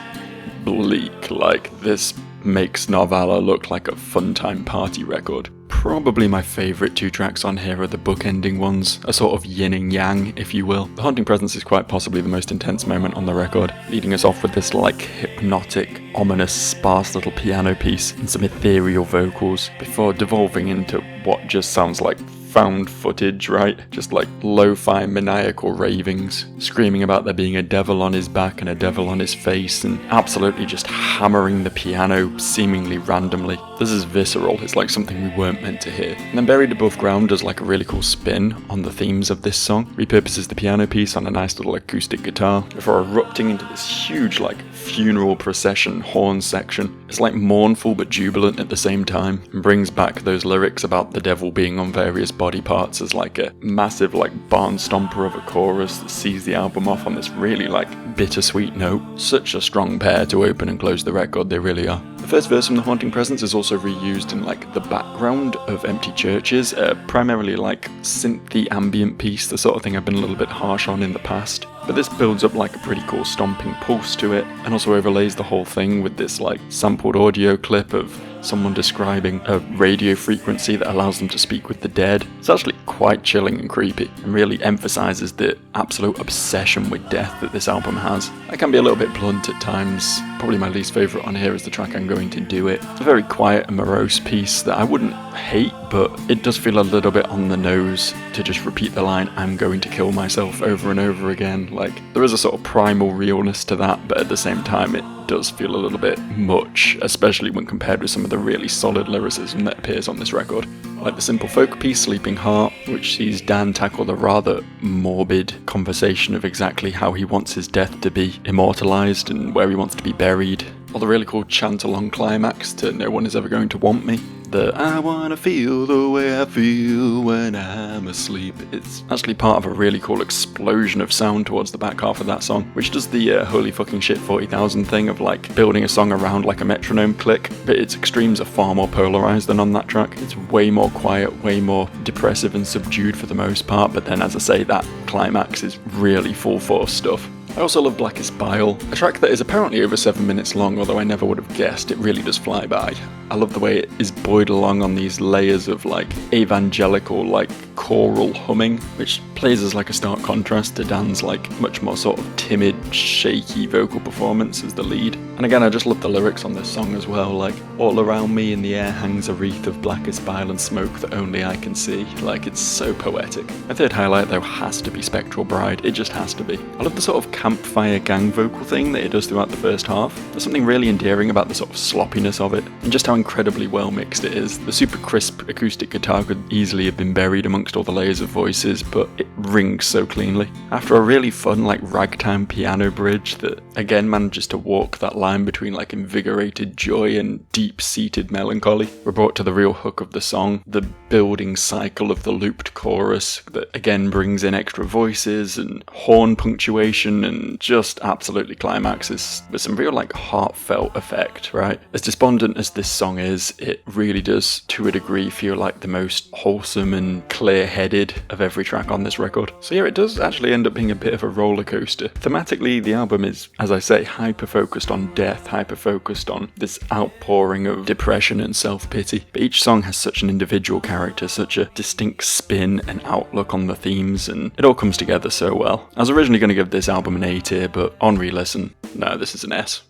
bleak. Like, this makes Narvala look like a fun time party record. Probably my favourite two tracks on here are the bookending ones, a sort of yin and yang, if you will. The Haunting Presence is quite possibly the most intense moment on the record, leading us off with this like hypnotic, ominous, sparse little piano piece and some ethereal vocals, before devolving into what just sounds like found footage, right? Just like lo-fi maniacal ravings, screaming about there being a devil on his back and a devil on his face, and absolutely just hammering the piano seemingly randomly. This is visceral, it's like something we weren't meant to hear. And then Buried Above Ground does like a really cool spin on the themes of this song, repurposes the piano piece on a nice little acoustic guitar, before erupting into this huge like funeral procession horn section. It's like mournful but jubilant at the same time, and brings back those lyrics about the devil being on various body parts as like a massive like barn stomper of a chorus that sees the album off on this really like bittersweet note. Such a strong pair to open and close the record, they really are. The first verse from The Haunting Presence is also reused in like the background of Empty Churches, primarily like synthy ambient piece, the sort of thing I've been a little bit harsh on in the past. But this builds up like a pretty cool stomping pulse to it, and also overlays the whole thing with this like sampled audio clip of someone describing a radio frequency that allows them to speak with the dead. It's actually quite chilling and creepy, and really emphasises the absolute obsession with death that this album has. It can be a little bit blunt at times. Probably my least favourite on here is the track I'm Going to Do It. It's a very quiet and morose piece that I wouldn't hate, but it does feel a little bit on the nose to just repeat the line, I'm going to kill myself, over and over again. Like, there is a sort of primal realness to that, but at the same time it does feel a little bit much, especially when compared with some of the really solid lyricism that appears on this record. Like the simple folk piece Sleeping Heart, which sees Dan tackle the rather morbid conversation of exactly how he wants his death to be immortalised and where he wants to be buried. Or the really cool chant-along climax to No One Is Ever Going to Want Me. The I wanna feel the way I feel when I'm asleep. It's actually part of a really cool explosion of sound towards the back half of that song, which does the holy fucking shit 40,000 thing of like building a song around like a metronome click, but its extremes are far more polarised than on that track. It's way more quiet, way more depressive and subdued for the most part, but then as I say, that climax is really full force stuff. I also love Blackest Bile, a track that is apparently over 7 minutes long, although I never would have guessed. It really does fly by. I love the way it is buoyed along on these layers of like evangelical, like choral humming, which plays as like a stark contrast to Dan's like much more sort of timid, shaky vocal performance as the lead. And again, I just love the lyrics on this song as well, like all around me in the air hangs a wreath of blackest bile and smoke that only I can see. Like, it's so poetic. My third highlight though has to be Spectral Bride. It just has to be. I love the sort of campfire gang vocal thing that it does throughout the first half. There's something really endearing about the sort of sloppiness of it, and just how incredibly well mixed it is. The super crisp acoustic guitar could easily have been buried amongst all the layers of voices, but it rings so cleanly. After a really fun like ragtime piano bridge that again manages to walk that line between like invigorated joy and deep-seated melancholy, we're brought to the real hook of the song, the building cycle of the looped chorus that again brings in extra voices and horn punctuation and just absolutely climaxes with some real like heartfelt effect, right? As despondent as this song is, it really does to a degree feel like the most wholesome and clear-headed of every track on this record. So yeah, it does actually end up being a bit of a roller coaster. Thematically, the album is, as I say, hyper-focused on death, hyper-focused on this outpouring of depression and self-pity. But each song has such an individual character, such a distinct spin and outlook on the themes, and it all comes together so well. I was originally going to give this album an A tier, but on re-listen, no, this is an S.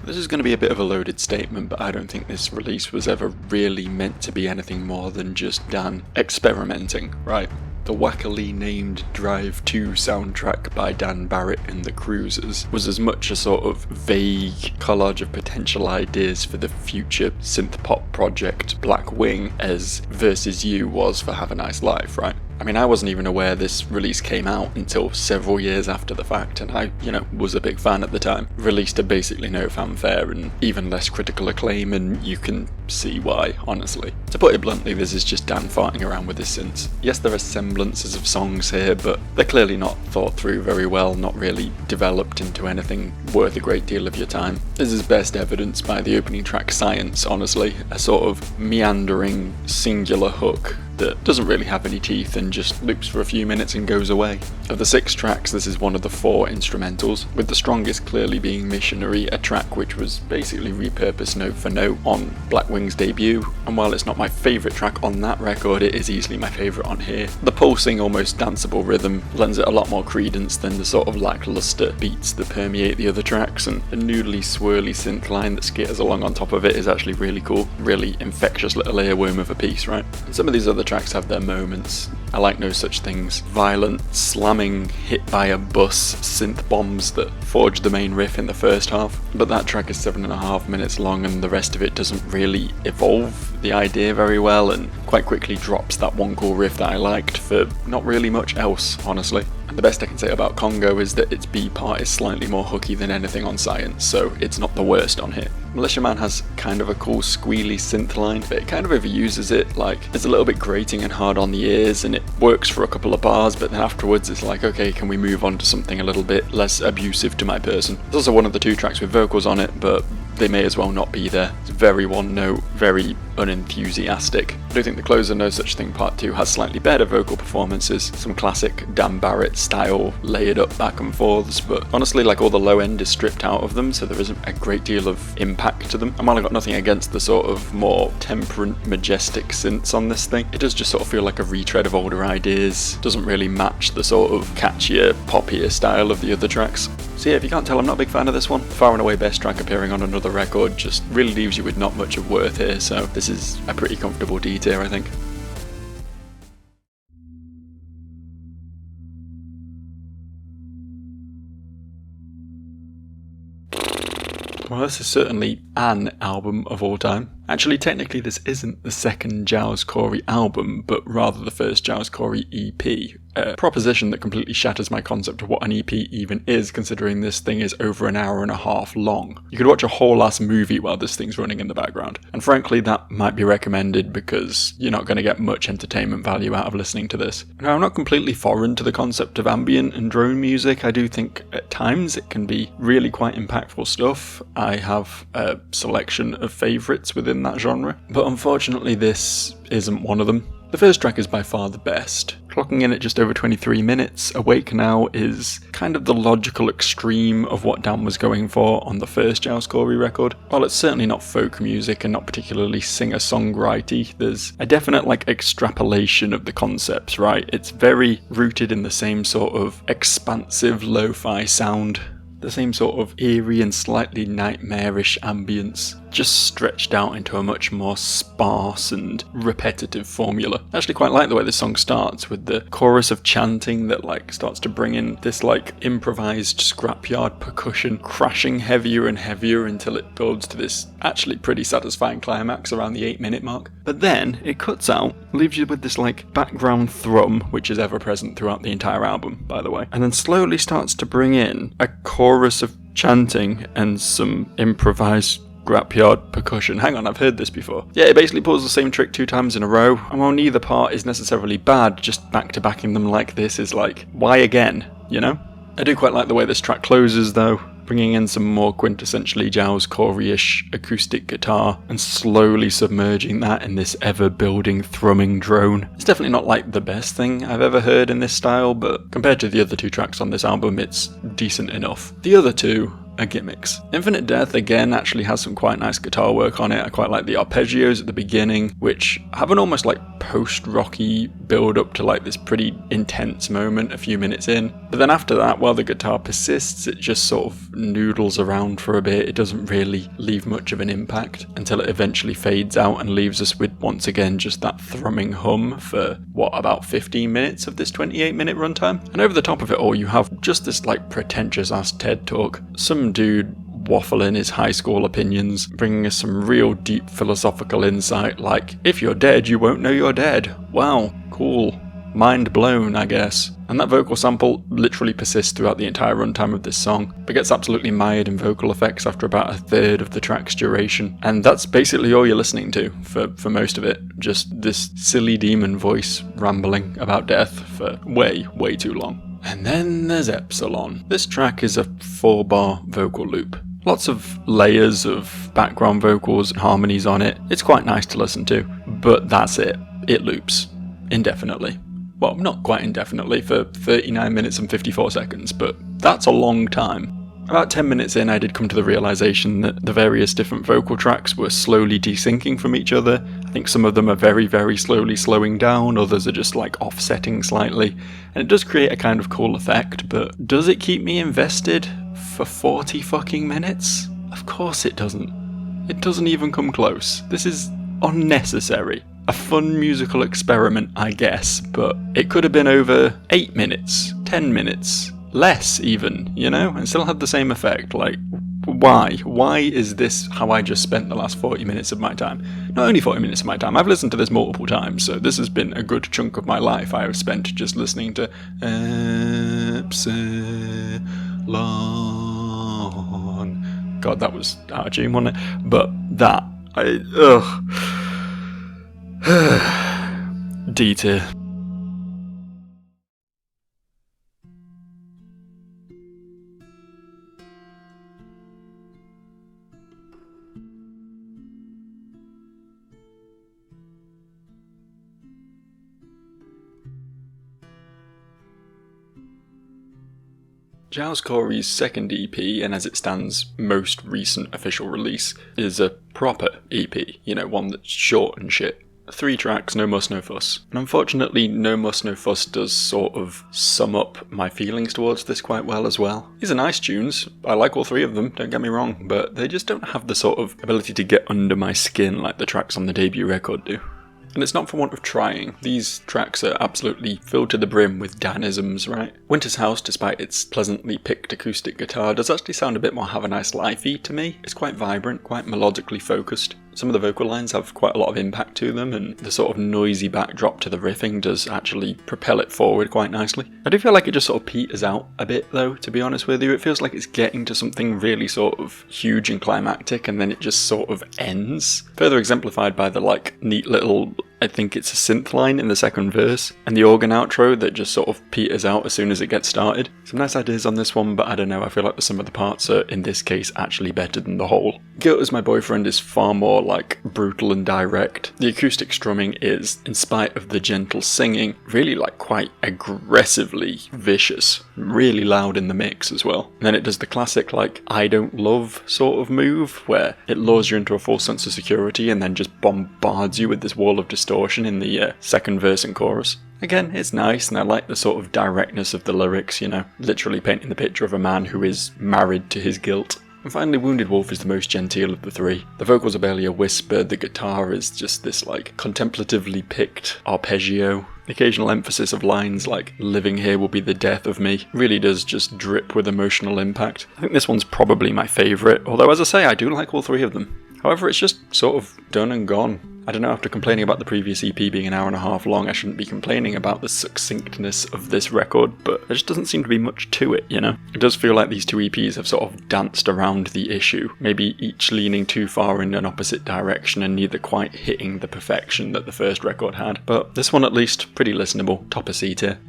This is going to be a bit of a loaded statement, but I don't think this release was ever really meant to be anything more than just Dan experimenting, right? The wackily named Drive 2 soundtrack by Dan Barrett and the Cruisers was as much a sort of vague collage of potential ideas for the future synth-pop project Black Wing as Versus You was for Have a Nice Life, right? I mean, I wasn't even aware this release came out until several years after the fact, and I, was a big fan at the time. Released to basically no fanfare and even less critical acclaim, and you can see why, honestly. To put it bluntly, this is just Dan farting around with his synths. Yes, there are semblances of songs here, but they're clearly not thought through very well, not really developed into anything worth a great deal of your time. This is best evidenced by the opening track Science, honestly, a sort of meandering, singular hook that doesn't really have any teeth and just loops for a few minutes and goes away. Of the 6 tracks, this is one of the 4 instrumentals, with the strongest clearly being Missionary, a track which was basically repurposed note for note on Black Wing's debut, and while it's not my favourite track on that record, it is easily my favourite on here. The pulsing, almost danceable rhythm lends it a lot more credence than the sort of lackluster beats that permeate the other tracks, and the noodly swirly synth line that skitters along on top of it is actually really cool, really infectious little earworm of a piece, right? And some of these other tracks have their moments. I like No Such Things. Violent, slamming, hit by a bus synth bombs that forge the main riff in the first half. But that track is 7.5 minutes long and the rest of it doesn't really evolve the idea very well and quite quickly drops that one cool riff that I liked for not really much else, honestly. And the best I can say about Congo is that its B part is slightly more hooky than anything on Science, so it's not the worst on here. Militia Man has kind of a cool squealy synth line, but it kind of overuses it, like it's a little bit grating and hard on the ears and it works for a couple of bars, but then afterwards it's like, okay, can we move on to something a little bit less abusive to my person? There's also one of the 2 tracks with vocals on it, but they may as well not be there. It's very one note, very unenthusiastic. I do think the closer No Such Thing Part 2 has slightly better vocal performances, some classic Dan Barrett style layered up back and forths, but honestly like all the low end is stripped out of them, so there isn't a great deal of impact to them. And while I got nothing against the sort of more temperate, majestic synths on this thing, it does just sort of feel like a retread of older ideas, doesn't really match the sort of catchier, poppier style of the other tracks. So yeah, if you can't tell, I'm not a big fan of this one. Far and away best track appearing on another record, just really leaves you with not much of worth here, so this is a pretty comfortable D tier, I think. Well, this is certainly an album of all time. Actually, technically this isn't the second Giles Corey album, but rather the first Giles Corey EP. A proposition that completely shatters my concept of what an EP even is, considering this thing is over an hour and a half long. You could watch a whole ass movie while this thing's running in the background. And frankly, that might be recommended because you're not going to get much entertainment value out of listening to this. Now, I'm not completely foreign to the concept of ambient and drone music. I do think at times it can be really quite impactful stuff. I have a selection of favourites within that genre, but unfortunately this isn't one of them. The first track is by far the best. Clocking in at just over 23 minutes, Awake Now is kind of the logical extreme of what Dan was going for on the first Giles Corey record. While it's certainly not folk music and not particularly singer-songwriter-y, there's a definite extrapolation of the concepts, right? It's very rooted in the same sort of expansive lo-fi sound, the same sort of eerie and slightly nightmarish ambience, just stretched out into a much more sparse and repetitive formula. I actually quite like the way this song starts, with the chorus of chanting that starts to bring in this improvised scrapyard percussion, crashing heavier and heavier until it builds to this actually pretty satisfying climax around the 8-minute mark. But then it cuts out, leaves you with this background thrum, which is ever present throughout the entire album, by the way, and then slowly starts to bring in a chorus of chanting and some improvised scrapyard percussion. Hang on, I've heard this before. Yeah, it basically pulls the same trick 2 times in a row, and while neither part is necessarily bad, just back-to-backing them like this is why again, you know? I do quite like the way this track closes though, bringing in some more quintessentially Giles Corey-ish acoustic guitar and slowly submerging that in this ever-building thrumming drone. It's definitely not the best thing I've ever heard in this style, but compared to the other 2 tracks on this album, it's decent enough. The other 2 are gimmicks. Infinite Death again actually has some quite nice guitar work on it. I quite like the arpeggios at the beginning, which have an almost post-rocky build up to this pretty intense moment a few minutes in. But then after that, while the guitar persists, it just sort of noodles around for a bit. It doesn't really leave much of an impact until it eventually fades out and leaves us with, once again, just that thrumming hum for, about 15 minutes of this 28-minute runtime. And over the top of it all, you have just this pretentious ass TED talk. Some dude waffling his high school opinions, bringing us some real deep philosophical insight if you're dead, you won't know you're dead. Wow, cool. Mind blown, I guess. And that vocal sample literally persists throughout the entire runtime of this song, but gets absolutely mired in vocal effects after about a third of the track's duration. And that's basically all you're listening to for most of it. Just this silly demon voice rambling about death for way, way too long. And then there's Epsilon. This track is a 4-bar vocal loop. Lots of layers of background vocals and harmonies on it. It's quite nice to listen to, but that's it. It loops indefinitely. Well, not quite indefinitely for 39 minutes and 54 seconds, but that's a long time. About 10 minutes in, I did come to the realization that the various different vocal tracks were slowly desyncing from each other. I think some of them are very, very slowly slowing down, others are just offsetting slightly, and it does create a kind of cool effect, but does it keep me invested for 40 fucking minutes? Of course it doesn't. It doesn't even come close. This is unnecessary. A fun musical experiment, I guess, but it could have been over 8 minutes, 10 minutes, less even, and still had the same effect. Why? Why is this how I just spent the last 40 minutes of my time? Not only 40 minutes of my time, I've listened to this multiple times, so this has been a good chunk of my life I have spent just listening to Epsilon. God, that was out of tune, wasn't it? But that, D tier. Giles Corey's second EP, and as it stands, most recent official release, is a proper EP, one that's short and shit. 3 tracks, no muss, no fuss. And unfortunately, no muss, no fuss does sort of sum up my feelings towards this quite well as well. These are nice tunes, I like all 3 of them, don't get me wrong, but they just don't have the sort of ability to get under my skin like the tracks on the debut record do. and it's not for want of trying. These tracks are absolutely filled to the brim with Dan-isms, right? Winter's House, despite its pleasantly picked acoustic guitar, does actually sound a bit more Have a Nice Life-y to me. It's quite vibrant, quite melodically focused. Some of the vocal lines have quite a lot of impact to them, and the sort of noisy backdrop to the riffing does actually propel it forward quite nicely. I do feel like it just sort of peters out a bit though, to be honest with you. It feels like it's getting to something really sort of huge and climactic, and then it just sort of ends. Further exemplified by the neat little, I think it's a synth line in the second verse, and the organ outro that just sort of peters out as soon as it gets started. Some nice ideas on this one, but I don't know, I feel like the sum of the parts are, in this case, actually better than the whole. Guilt As My Boyfriend is far more brutal and direct. The acoustic strumming is, in spite of the gentle singing, really quite aggressively vicious, really loud in the mix as well. And then it does the classic I don't love sort of move, where it lures you into a false sense of security and then just bombards you with this wall of distortion in the second verse and chorus. Again, it's nice, and I like the sort of directness of the lyrics, literally painting the picture of a man who is married to his guilt. And finally, Wounded Wolf is the most genteel of the three. The vocals are barely a whisper, the guitar is just this contemplatively picked arpeggio. The occasional emphasis of lines like "living here will be the death of me" really does just drip with emotional impact. I think this one's probably my favourite, although as I say, I do like all three of them. However, it's just sort of done and gone. I don't know, after complaining about the previous EP being an hour and a half long, I shouldn't be complaining about the succinctness of this record, but there just doesn't seem to be much to it, It does feel like these two EPs have sort of danced around the issue, maybe each leaning too far in an opposite direction and neither quite hitting the perfection that the first record had. But this one at least, pretty listenable, top of C tier.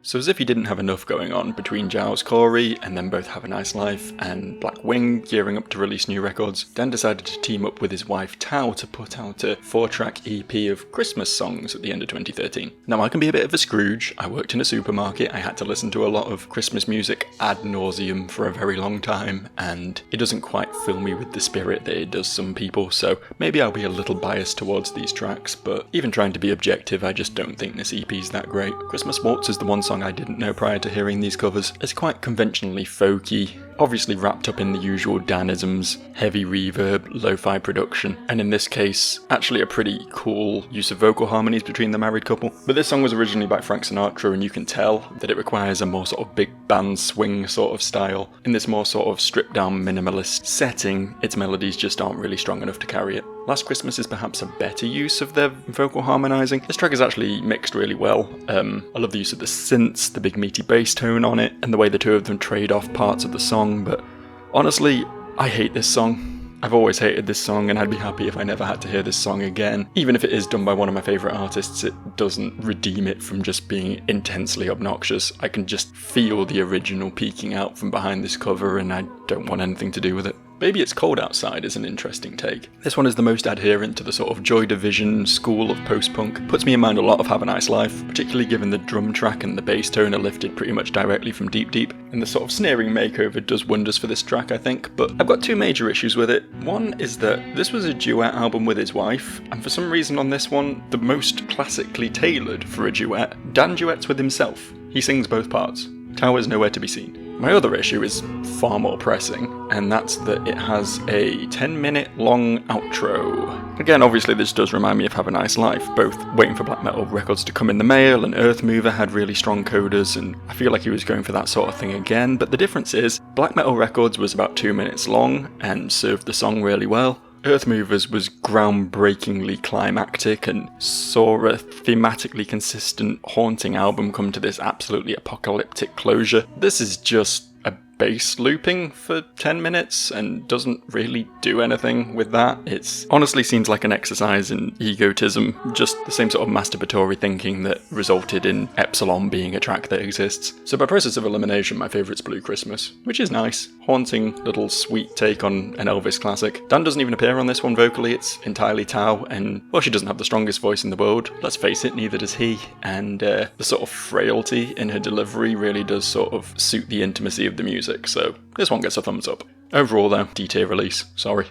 So as if he didn't have enough going on between Giles Corey and then both Have a Nice Life and Black Wing gearing up to release new records, Dan decided to team up with his wife Tao to put out a 4-track EP of Christmas songs at the end of 2013. Now I can be a bit of a Scrooge. I worked in a supermarket, I had to listen to a lot of Christmas music ad nauseum for a very long time, and it doesn't quite fill me with the spirit that it does some people, so maybe I'll be a little biased towards these tracks, but even trying to be objective, I just don't think this EP's that great. Christmas Waltz is the one song I didn't know prior to hearing these covers. It's quite conventionally folky, obviously wrapped up in the usual Dan-isms, heavy reverb, lo-fi production, and in this case, actually a pretty cool use of vocal harmonies between the married couple. But this song was originally by Frank Sinatra, and you can tell that it requires a more sort of big band swing sort of style. In this more sort of stripped down minimalist setting, its melodies just aren't really strong enough to carry it. Last Christmas is perhaps a better use of their vocal harmonising. This track is actually mixed really well. I love the use of the synths, the big meaty bass tone on it, and the way the two of them trade off parts of the song, but honestly, I hate this song. I've always hated this song, and I'd be happy if I never had to hear this song again. Even if it is done by one of my favourite artists, it doesn't redeem it from just being intensely obnoxious. I can just feel the original peeking out from behind this cover, and I don't want anything to do with it. Maybe It's Cold Outside is an interesting take. This one is the most adherent to the sort of Joy Division school of post-punk. Puts me in mind a lot of Have a Nice Life, particularly given the drum track and the bass tone are lifted pretty much directly from Deep Deep. And the sort of snaring makeover does wonders for this track, I think, but I've got two major issues with it. One is that this was a duet album with his wife, and for some reason on this one, the most classically tailored for a duet, Dan duets with himself. He sings both parts. Tao is nowhere to be seen. My other issue is far more pressing, and that's that it has a 10-minute long outro. Again, obviously this does remind me of Have a Nice Life, both Waiting for Black Metal records to come in the mail and Earth Mover had really strong coders, and I feel like he was going for that sort of thing again, but the difference is, Black Metal Records was about 2 minutes long and served the song really well. Earth Movers was groundbreakingly climactic and saw a thematically consistent, haunting album come to this absolutely apocalyptic closure. This is just a bass looping for 10 minutes and doesn't really do anything with that. It honestly seems like an exercise in egotism, just the same sort of masturbatory thinking that resulted in Epsilon being a track that exists. So by process of elimination, my favourite's Blue Christmas, which is nice. Haunting little sweet take on an Elvis classic. Dan doesn't even appear on this one vocally, it's entirely Tao, and well, she doesn't have the strongest voice in the world, let's face it, neither does he, and the sort of frailty in her delivery really does sort of suit the intimacy of the music, so this one gets a thumbs up. Overall though, D-tier release, sorry.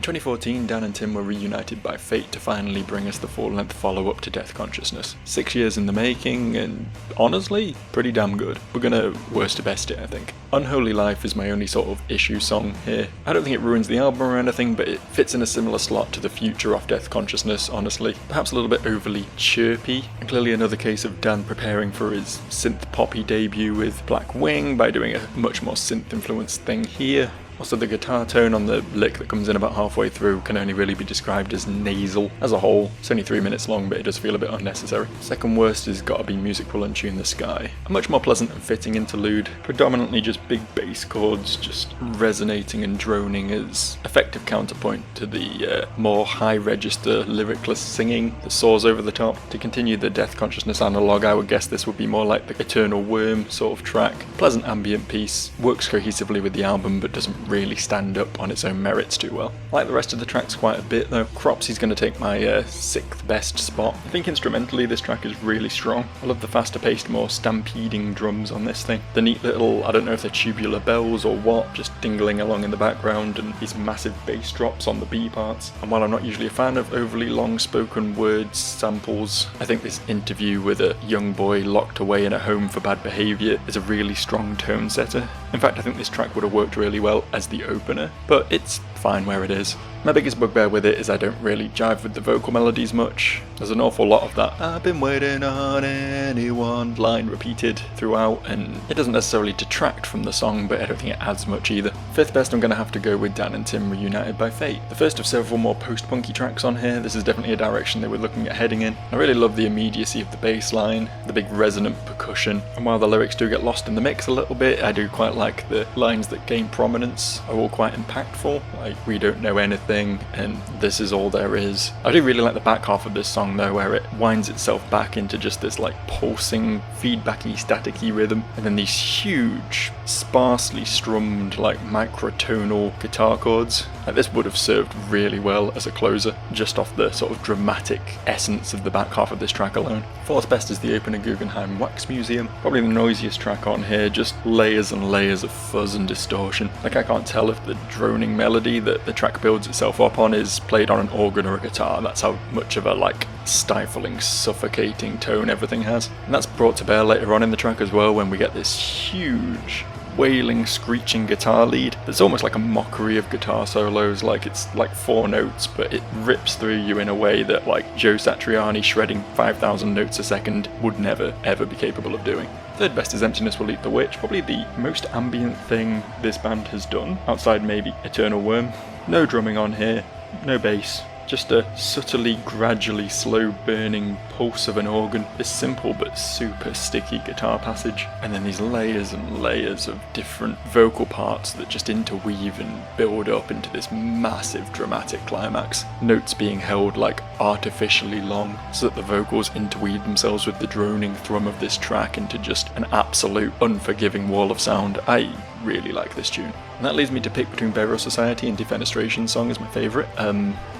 2014, Dan and Tim were reunited by fate to finally bring us the full-length follow-up to Death Consciousness. 6 years in the making, and honestly, pretty damn good. We're gonna worst to best it, I think. Unholy Life is my only sort of issue song here. I don't think it ruins the album or anything, but it fits in a similar slot to the future off Death Consciousness, honestly. Perhaps a little bit overly chirpy, and clearly another case of Dan preparing for his synth-poppy debut with Black Wing by doing a much more synth-influenced thing here. Also, the guitar tone on the lick that comes in about halfway through can only really be described as nasal. As a whole, it's only 3 minutes long, but it does feel a bit unnecessary. Second worst has got to be Music Will Untune the Sky. A much more pleasant and fitting interlude, predominantly just big bass chords, just resonating and droning as effective counterpoint to the more high-register lyricless singing that soars over the top. To continue the Death Consciousness analogue, I would guess this would be more like the Eternal Worm sort of track. Pleasant ambient piece, works cohesively with the album, but doesn't really stand up on its own merits too well. I like the rest of the tracks quite a bit though. Cropsy's going to take my 6th best spot. I think instrumentally this track is really strong. I love the faster paced, more stampeding drums on this thing. The neat little, I don't know if they're tubular bells or what, just dingling along in the background, and these massive bass drops on the B parts. And while I'm not usually a fan of overly long spoken words samples, I think this interview with a young boy locked away in a home for bad behaviour is a really strong tone setter. In fact, I think this track would have worked really well as the opener, but it's fine where it is. My biggest bugbear with it is I don't really jive with the vocal melodies much. There's an awful lot of that "I've been waiting on anyone" line repeated throughout, and it doesn't necessarily detract from the song, but I don't think it adds much either. 5th best, I'm going to have to go with Dan and Tim Reunited by Fate. The first of several more post-punky tracks on here. This is definitely a direction they were looking at heading in. I really love the immediacy of the bass line, the big resonant percussion, and while the lyrics do get lost in the mix a little bit, I do quite like the lines that gain prominence are all quite impactful, like "we don't know anything" and "this is all there is." I do really like the back half of this song though, where it winds itself back into just this like pulsing, feedbacky, staticky rhythm, and then these huge, sparsely strummed, like microtonal guitar chords. Like, this would have served really well as a closer, just off the sort of dramatic essence of the back half of this track alone. 4th best is the opener, Guggenheim Wax Museum. Probably the noisiest track on here, just layers and layers of fuzz and distortion. Like, I can't tell if the droning melody that the track builds itself up on is played on an organ or a guitar. That's how much of a like stifling, suffocating tone everything has. And that's brought to bear later on in the track as well, when we get this huge wailing, screeching guitar lead. It's almost like a mockery of guitar solos, like it's like 4 notes, but it rips through you in a way that like Joe Satriani shredding 5,000 notes a second would never ever be capable of doing. 3rd best is Emptiness Will Eat the Witch, probably the most ambient thing this band has done, outside maybe Eternal Worm. No drumming on here, no bass. Just a subtly, gradually slow burning pulse of an organ, this simple but super sticky guitar passage, and then these layers and layers of different vocal parts that just interweave and build up into this massive dramatic climax. Notes being held like artificially long, so that the vocals interweave themselves with the droning thrum of this track into just an absolute unforgiving wall of sound. I really like this tune. And that leads me to pick between Burial Society and Defenestration Song as my favourite.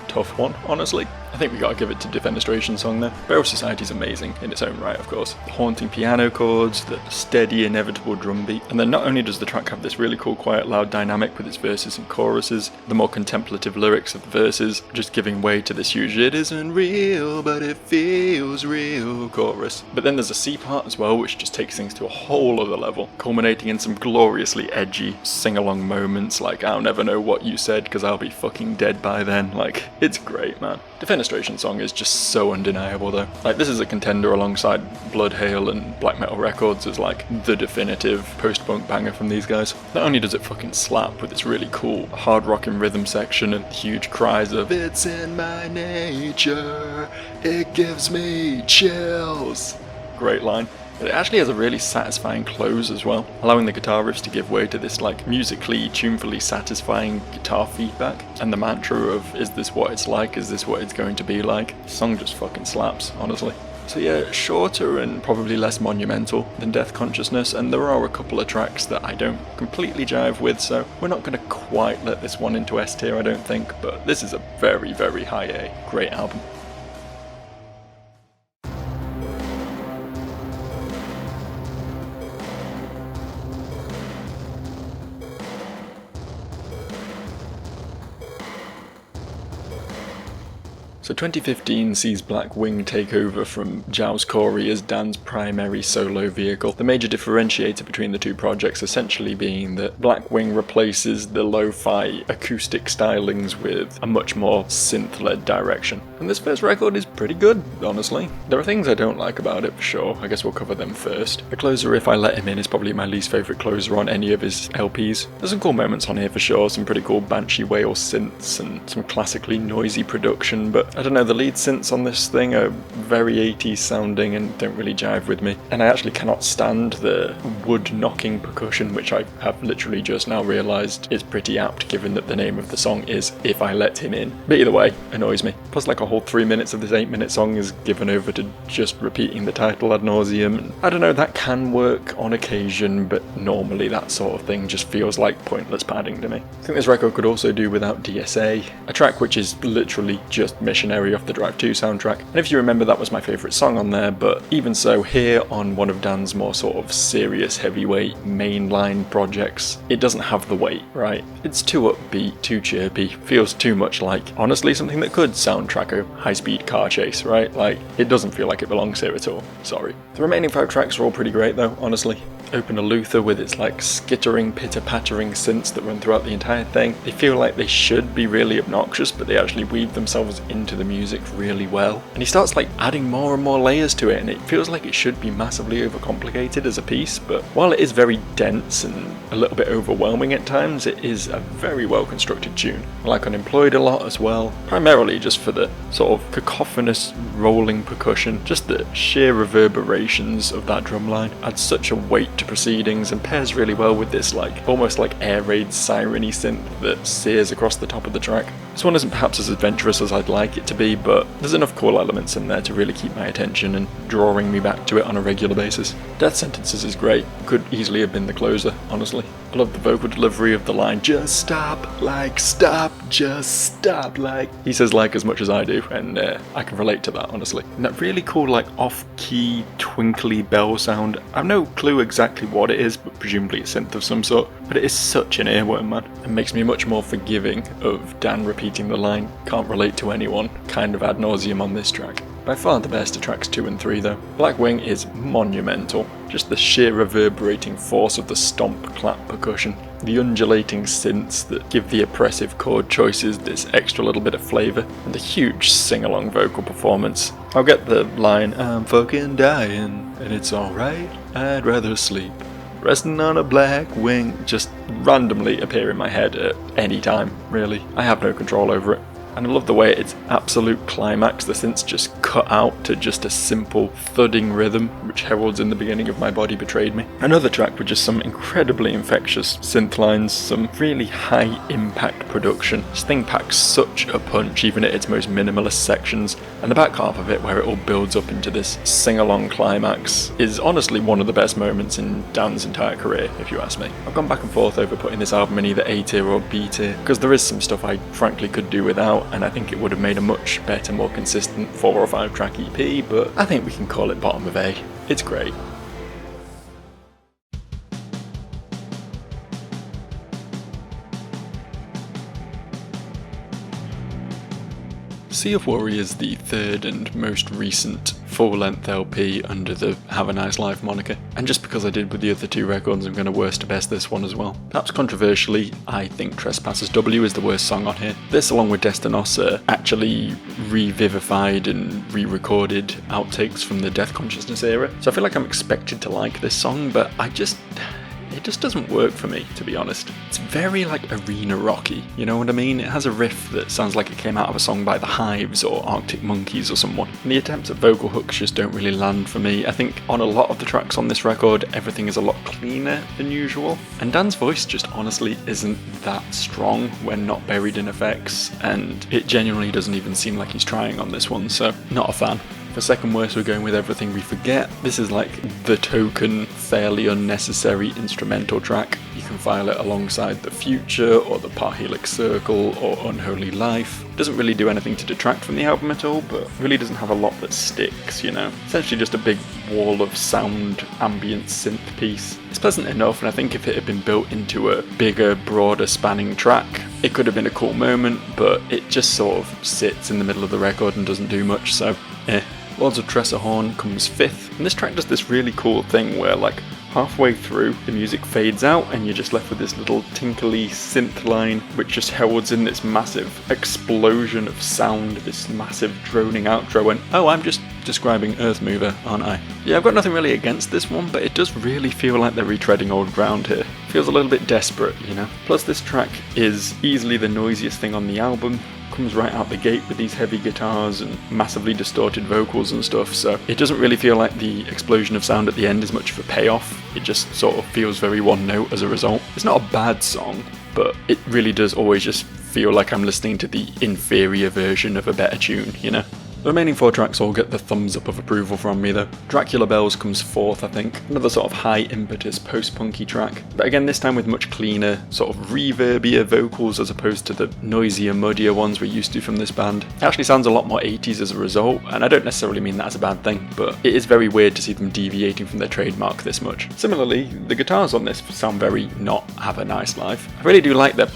Tough one, honestly. I think we gotta give it to Defenestration Song though. Burial Society's amazing in its own right, of course. The haunting piano chords, the steady, inevitable drum beat, and then not only does the track have this really cool, quiet, loud dynamic with its verses and choruses, the more contemplative lyrics of the verses just giving way to this huge "it isn't real, but it feels real" chorus. But then there's a C part as well, which just takes things to a whole other level, culminating in some gloriously edgy sing-along moments like "I'll never know what you said, cause I'll be fucking dead by then." Like, it's great, man. Defenestration Song is just so undeniable though. Like, this is a contender alongside Bloodhail and Black Metal Records as like the definitive post-punk banger from these guys. Not only does it fucking slap with its really cool hard rockin' rhythm section and huge cries of "it's in my nature, it gives me chills." Great line. It actually has a really satisfying close as well, allowing the guitar riffs to give way to this like musically, tunefully satisfying guitar feedback, and the mantra of "is this what it's like, is this what it's going to be like?" The song just fucking slaps, honestly. So yeah, shorter and probably less monumental than Death Consciousness, and there are a couple of tracks that I don't completely jive with, so we're not going to quite let this one into S tier, I don't think, but this is a very, very high A. Great album. So 2015 sees Black Wing take over from Giles Corey as Dan's primary solo vehicle. The major differentiator between the two projects essentially being that Black Wing replaces the lo-fi acoustic stylings with a much more synth-led direction. And this first record is pretty good, honestly. There are things I don't like about it for sure, I guess we'll cover them first. The closer, If I Let Him In, is probably my least favourite closer on any of his LPs. There's some cool moments on here for sure, some pretty cool Banshee Whale synths and some classically noisy production, but I don't know, the lead synths on this thing are very 80s sounding and don't really jive with me. And I actually cannot stand the wood knocking percussion, which I have literally just now realised is pretty apt given that the name of the song is If I Let Him In. But either way, annoys me. Plus like a whole 3 minutes of this 8-minute song is given over to just repeating the title ad nauseum. I don't know, that can work on occasion, but normally that sort of thing just feels like pointless padding to me. I think this record could also do without DSA, a track which is literally just Missionary off the Drive 2 soundtrack. And if you remember, that was my favourite song on there, but even so, here on one of Dan's more sort of serious heavyweight mainline projects, it doesn't have the weight, right? It's too upbeat, too chirpy, feels too much like, honestly, something that could soundtrack a high-speed car chase, right? Like, it doesn't feel like it belongs here at all, sorry. The remaining 5 tracks are all pretty great though, honestly. Open a Luther with its like skittering, pitter-pattering synths that run throughout the entire thing. They feel like they should be really obnoxious, but they actually weave themselves into the music really well. And he starts like adding more and more layers to it, and it feels like it should be massively overcomplicated as a piece, but while it is very dense and a little bit overwhelming at times, it is a very well constructed tune. I like Unemployed a lot as well, primarily just for the sort of cacophonous rolling percussion, just the sheer reverberations of that drum line adds such a weight to proceedings and pairs really well with this like almost like air raid siren-y synth that sears across the top of the track. This one isn't perhaps as adventurous as I'd like it to be, but there's enough cool elements in there to really keep my attention and drawing me back to it on a regular basis. Death Sentences is great, could easily have been the closer, honestly. I love the vocal delivery of the line, just stop, like stop, just stop, like. He says like as much as I do, and I can relate to that, honestly. And that really cool like off-key twinkly bell sound, I have no clue exactly what it is, but presumably it's synth of some sort, but it is such an earworm, man. It makes me much more forgiving of Dan repeating the line, can't relate to anyone, kind of ad nauseum on this track. By far the best of tracks 2 and 3 though. Black Wing is monumental, just the sheer reverberating force of the stomp clap percussion, the undulating synths that give the oppressive chord choices this extra little bit of flavour, and the huge sing-along vocal performance. I'll get the line, I'm fucking dying, and it's alright, I'd rather sleep. Resting on a black wing just randomly appear in my head at any time, really. I have no control over it. And I love the way its absolute climax, the synths just cut out to just a simple thudding rhythm, which heralds in the beginning of My Body Betrayed Me. Another track with just some incredibly infectious synth lines, some really high impact production. This thing packs such a punch even at its most minimalist sections, and the back half of it where it all builds up into this sing-along climax is honestly one of the best moments in Dan's entire career, if you ask me. I've gone back and forth over putting this album in either A tier or B tier, because there is some stuff I frankly could do without, and I think it would have made a much better, more consistent 4 or 5 track EP, but I think we can call it bottom of A. It's great. Sea of Worry is the third and most recent full-length LP under the Have a Nice Life moniker, and just because I did with the other 2 records, I'm going to worst to best this one as well. Perhaps controversially, I think Trespassers W is the worst song on here. This, along with Destinos, are actually revivified and re-recorded outtakes from the Death Consciousness era, so I feel like I'm expected to like this song, but it just doesn't work for me, to be honest. It's very like arena rocky, you know what I mean? It has a riff that sounds like it came out of a song by The Hives or Arctic Monkeys or someone. And the attempts at vocal hooks just don't really land for me. I think on a lot of the tracks on this record, everything is a lot cleaner than usual. And Dan's voice just honestly isn't that strong when not buried in effects, and it genuinely doesn't even seem like he's trying on this one, so not a fan. For second worst, we're going with Everything We Forget. This is like the token, fairly unnecessary instrumental track. you can file it alongside The Future or The Parhelix Circle or Unholy Life. It doesn't really do anything to detract from the album at all, but really doesn't have a lot that sticks, you know? Essentially just a big wall of sound, ambient synth piece. It's pleasant enough, and I think if it had been built into a bigger, broader spanning track, it could have been a cool moment, but it just sort of sits in the middle of the record and doesn't do much, so Lords of Tressorhorn comes 5th, and this track does this really cool thing where, like, halfway through, the music fades out and you're just left with this little tinkly synth line which just heralds in this massive explosion of sound, this massive droning outro, and oh, I'm just describing Earthmover, aren't I? Yeah, I've got nothing really against this one, but it does really feel like they're retreading old ground here. Feels a little bit desperate, you know? Plus this track is easily the noisiest thing on the album. Comes right out the gate with these heavy guitars and massively distorted vocals and stuff, so it doesn't really feel like the explosion of sound at the end is much of a payoff. It just sort of feels very one note as a result. It's not a bad song, but it really does always just feel like I'm listening to the inferior version of a better tune, you know? The remaining 4 tracks all get the thumbs up of approval from me though. Dracula Bells comes 4th, I think. Another sort of high impetus post-punky track, but again this time with much cleaner, sort of reverbier vocals as opposed to the noisier, muddier ones we're used to from this band. It actually sounds a lot more 80s as a result, and I don't necessarily mean that as a bad thing, but it is very weird to see them deviating from their trademark this much. Similarly, the guitars on this sound very not Have a Nice Life. I really do like the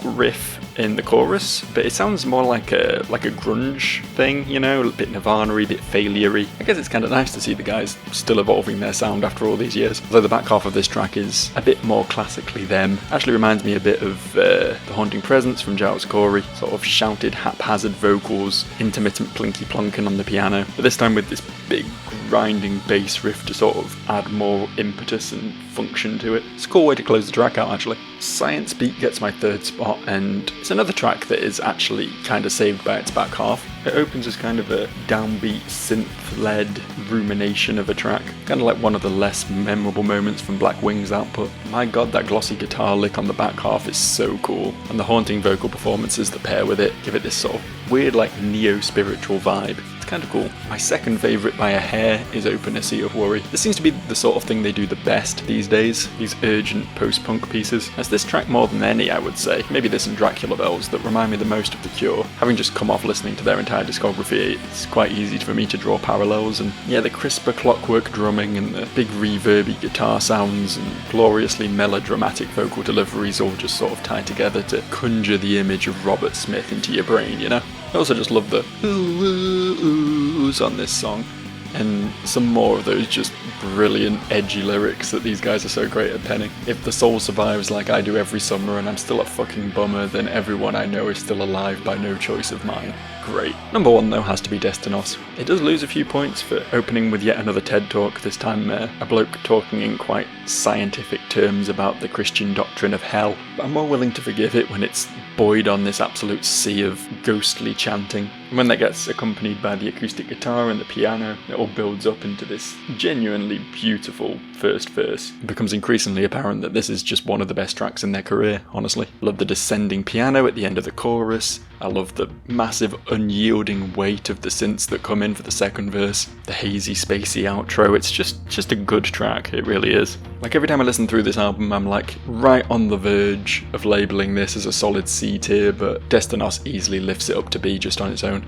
riff in the chorus, but it sounds more like a grunge thing, you know, a bit Nirvana-y, a bit failure-y. I guess it's kind of nice to see the guys still evolving their sound after all these years. Although the back half of this track is a bit more classically them. Actually reminds me a bit of The Haunting Presence from Giles Corey. Sort of shouted, haphazard vocals, intermittent plinky plonking on the piano, but this time with this big grinding bass riff to sort of add more impetus and function to it. It's a cool way to close the track out, actually. Science Beat gets my 3rd spot, and it's another track that is actually kind of saved by its back half. It opens as kind of a downbeat, synth-led rumination of a track, kind of like one of the less memorable moments from Black Wing's output. My god, that glossy guitar lick on the back half is so cool, and the haunting vocal performances that pair with it give it this sort of weird, like, neo-spiritual vibe. It's kind of cool. My second favourite by a hair is Open a Sea of Worry. This seems to be the sort of thing they do the best these days, these urgent post-punk pieces. As this track more than any, I would say, maybe this and Dracula Bells, that remind me the most of The Cure. Having just come off listening to their entire discography, it's quite easy for me to draw parallels, and yeah, the crisper clockwork drumming and the big reverby guitar sounds and gloriously melodramatic vocal deliveries all just sort of tie together to conjure the image of Robert Smith into your brain, you know? I also just love the oohs on this song, and some more of those just brilliant edgy lyrics that these guys are so great at penning. If the soul survives like I do every summer and I'm still a fucking bummer, then everyone I know is still alive by no choice of mine. Great. Number 1 though has to be Destinos. It does lose a few points for opening with yet another TED Talk, this time a bloke talking in quite scientific terms about the Christian doctrine of hell, but I'm more willing to forgive it when it's buoyed on this absolute sea of ghostly chanting. And when that gets accompanied by the acoustic guitar and the piano, it all builds up into this genuinely beautiful first verse. It becomes increasingly apparent that this is just one of the best tracks in their career, honestly. I love the descending piano at the end of the chorus. I love the massive unyielding weight of the synths that come in for the second verse. The hazy, spacey outro. It's just a good track, it really is. Like every time I listen through this album, I'm like right on the verge of labelling this as a solid C tier, but Destinos easily lifts it up to B just on its own.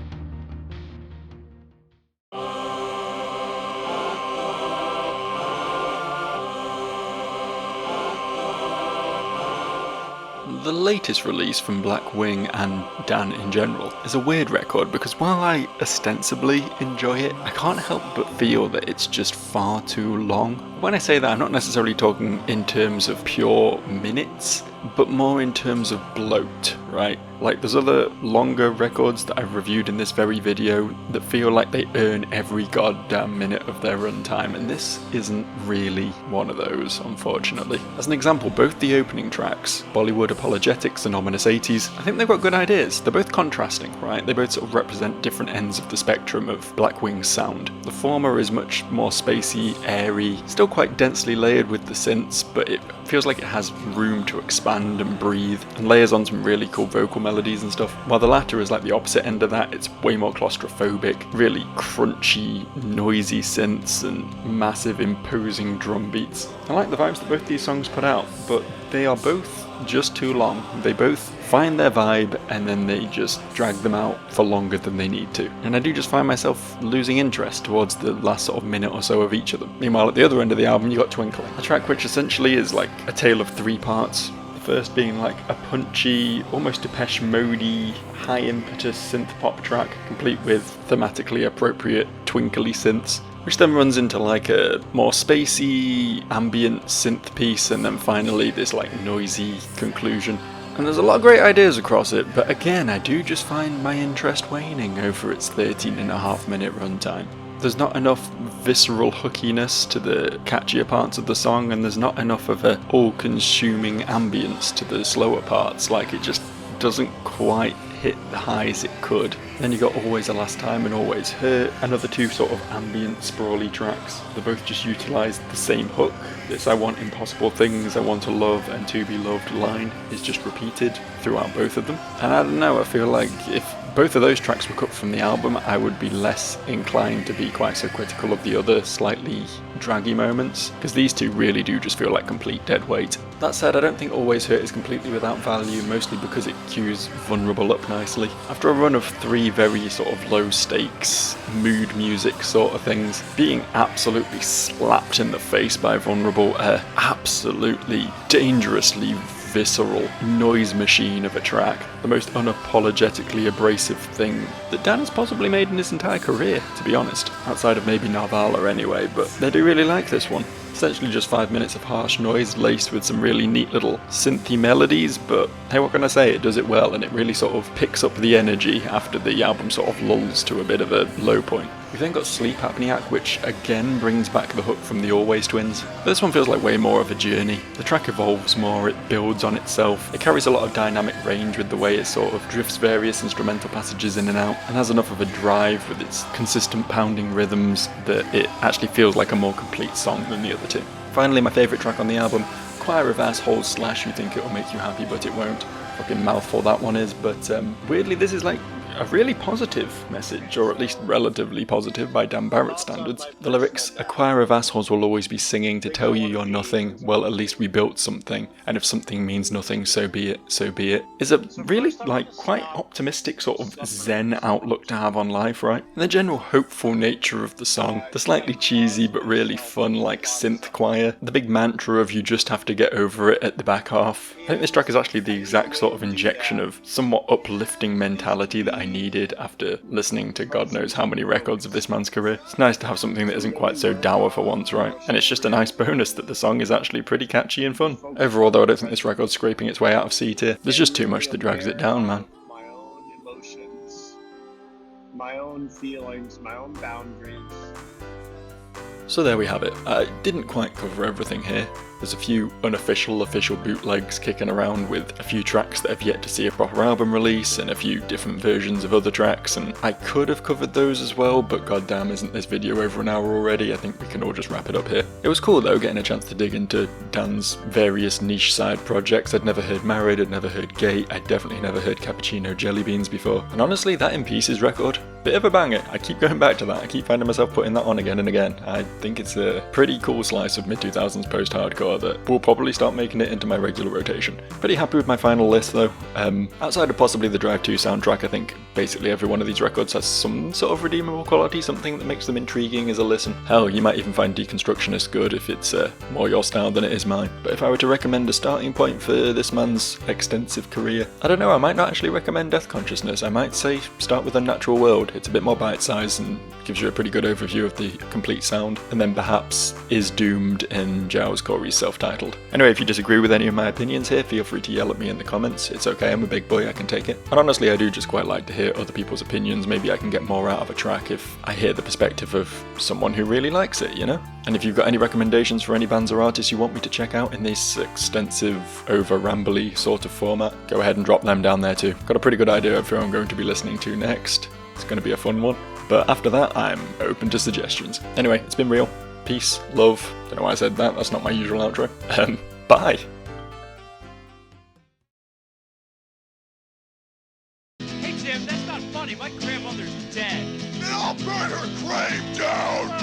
The latest release from Black Wing and Dan in general is a weird record because while I ostensibly enjoy it, I can't help but feel that it's just far too long. When I say that, I'm not necessarily talking in terms of pure minutes, but more in terms of bloat, right? Like there's other longer records that I've reviewed in this very video that feel like they earn every goddamn minute of their runtime, and this isn't really one of those, unfortunately. As an example, both the opening tracks, Bollywood Apologetics and Ominous 80s, I think they've got good ideas. They're both contrasting, right? They both sort of represent different ends of the spectrum of Black Wing's sound. The former is much more spacey, airy, still quite densely layered with the synths, but it feels like it has room to expand land and breathe, and layers on some really cool vocal melodies and stuff, while the latter is like the opposite end of that. It's way more claustrophobic, really crunchy, noisy synths and massive imposing drum beats. I like the vibes that both these songs put out, but they are both just too long. They both find their vibe and then they just drag them out for longer than they need to. And I do just find myself losing interest towards the last sort of minute or so of each of them. Meanwhile, at the other end of the album, you got Twinkling, a track which essentially is like a tale of three parts. The first being like a punchy, almost Depeche Mode-y, high impetus synth pop track, complete with thematically appropriate twinkly synths, which then runs into like a more spacey, ambient synth piece, and then finally this like noisy conclusion. And there's a lot of great ideas across it, but again, I do just find my interest waning over its 13.5-minute runtime. There's not enough visceral hookiness to the catchier parts of the song, and there's not enough of a all-consuming ambience to the slower parts. Like, it just doesn't quite hit the highs it could. Then you got Always a Last Time and Always Hurt, another two sort of ambient, sprawly tracks. They both just utilise the same hook. This I want impossible things, I want to love and to be loved line is just repeated throughout both of them. And I don't know, I feel like if both of those tracks were cut from the album, I would be less inclined to be quite so critical of the other slightly draggy moments, because these two really do just feel like complete dead weight. That said, I don't think Always Hurt is completely without value, mostly because it cues Vulnerable up nicely. After a run of three very sort of low stakes, mood music sort of things, being absolutely slapped in the face by Vulnerable, a absolutely dangerously visceral noise machine of a track, the most unapologetically abrasive thing that Dan has possibly made in his entire career, to be honest, outside of maybe Narvala anyway, but they do really like this one. Essentially just 5 minutes of harsh noise laced with some really neat little synthy melodies, but hey, what can I say, it does it well, and it really sort of picks up the energy after the album sort of lulls to a bit of a low point. We've then got Sleep Apneiac, which again brings back the hook from the Always twins. This one feels like way more of a journey. The track evolves more, it builds on itself, it carries a lot of dynamic range with the way it sort of drifts various instrumental passages in and out, and has enough of a drive with its consistent pounding rhythms that it actually feels like a more complete song than the other two. Finally, my favourite track on the album, Choir of Assholes / You Think It'll Make You Happy But It Won't. Fucking mouthful that one is, but weirdly this is like a really positive message, or at least relatively positive by Dan Barrett standards. The lyrics, "A choir of assholes will always be singing to tell you you're nothing, well at least we built something, and if something means nothing, so be it, is a really like quite optimistic sort of zen outlook to have on life, right? And the general hopeful nature of the song, the slightly cheesy but really fun like synth choir, the big mantra of you just have to get over it at the back half. I think this track is actually the exact sort of injection of somewhat uplifting mentality that I needed after listening to God knows how many records of this man's career. It's nice to have something that isn't quite so dour for once, right? And it's just a nice bonus that the song is actually pretty catchy and fun. Overall though, I don't think this record's scraping its way out of C tier. There's just too much that drags it down, man. My own emotions, my own feelings, my own boundaries. So there we have it. I didn't quite cover everything here. There's a few unofficial, official bootlegs kicking around with a few tracks that have yet to see a proper album release and a few different versions of other tracks, and I could have covered those as well, but goddamn isn't this video over an hour already? I think we can all just wrap it up here. It was cool though, getting a chance to dig into Dan's various niche side projects. I'd never heard Married, I'd never heard Gate, I'd definitely never heard Cappuccino Jelly Beans before, and honestly that In Pieces record, bit of a banger. I keep going back to that, I keep finding myself putting that on again and again. I think it's a pretty cool slice of mid-2000s post-hardcore that will probably start making it into my regular rotation. Pretty happy with my final list though. Outside of possibly the Drive 2 soundtrack, I think basically every one of these records has some sort of redeemable quality, something that makes them intriguing as a listen. Hell, you might even find Deconstructionist good if it's more your style than it is mine. But if I were to recommend a starting point for this man's extensive career, I don't know, I might not actually recommend Death Consciousness. I might say start with Unnatural World. It's a bit more bite-sized and gives you a pretty good overview of the complete sound, and then perhaps Is Doomed and Giles Corey's self-titled. Anyway, if you disagree with any of my opinions here, feel free to yell at me in the comments. It's okay, I'm a big boy, I can take it. And honestly, I do just quite like to hear other people's opinions. Maybe I can get more out of a track if I hear the perspective of someone who really likes it, you know? And if you've got any recommendations for any bands or artists you want me to check out in this extensive, over-rambly sort of format, go ahead and drop them down there too. Got a pretty good idea of who I'm going to be listening to next. It's going to be a fun one. But after that, I'm open to suggestions. Anyway, it's been real. Peace, love. Don't know why I said that, that's not my usual outro. Bye! Jim, that's not funny. My grandmother's dead. Then I'll burn her grave down!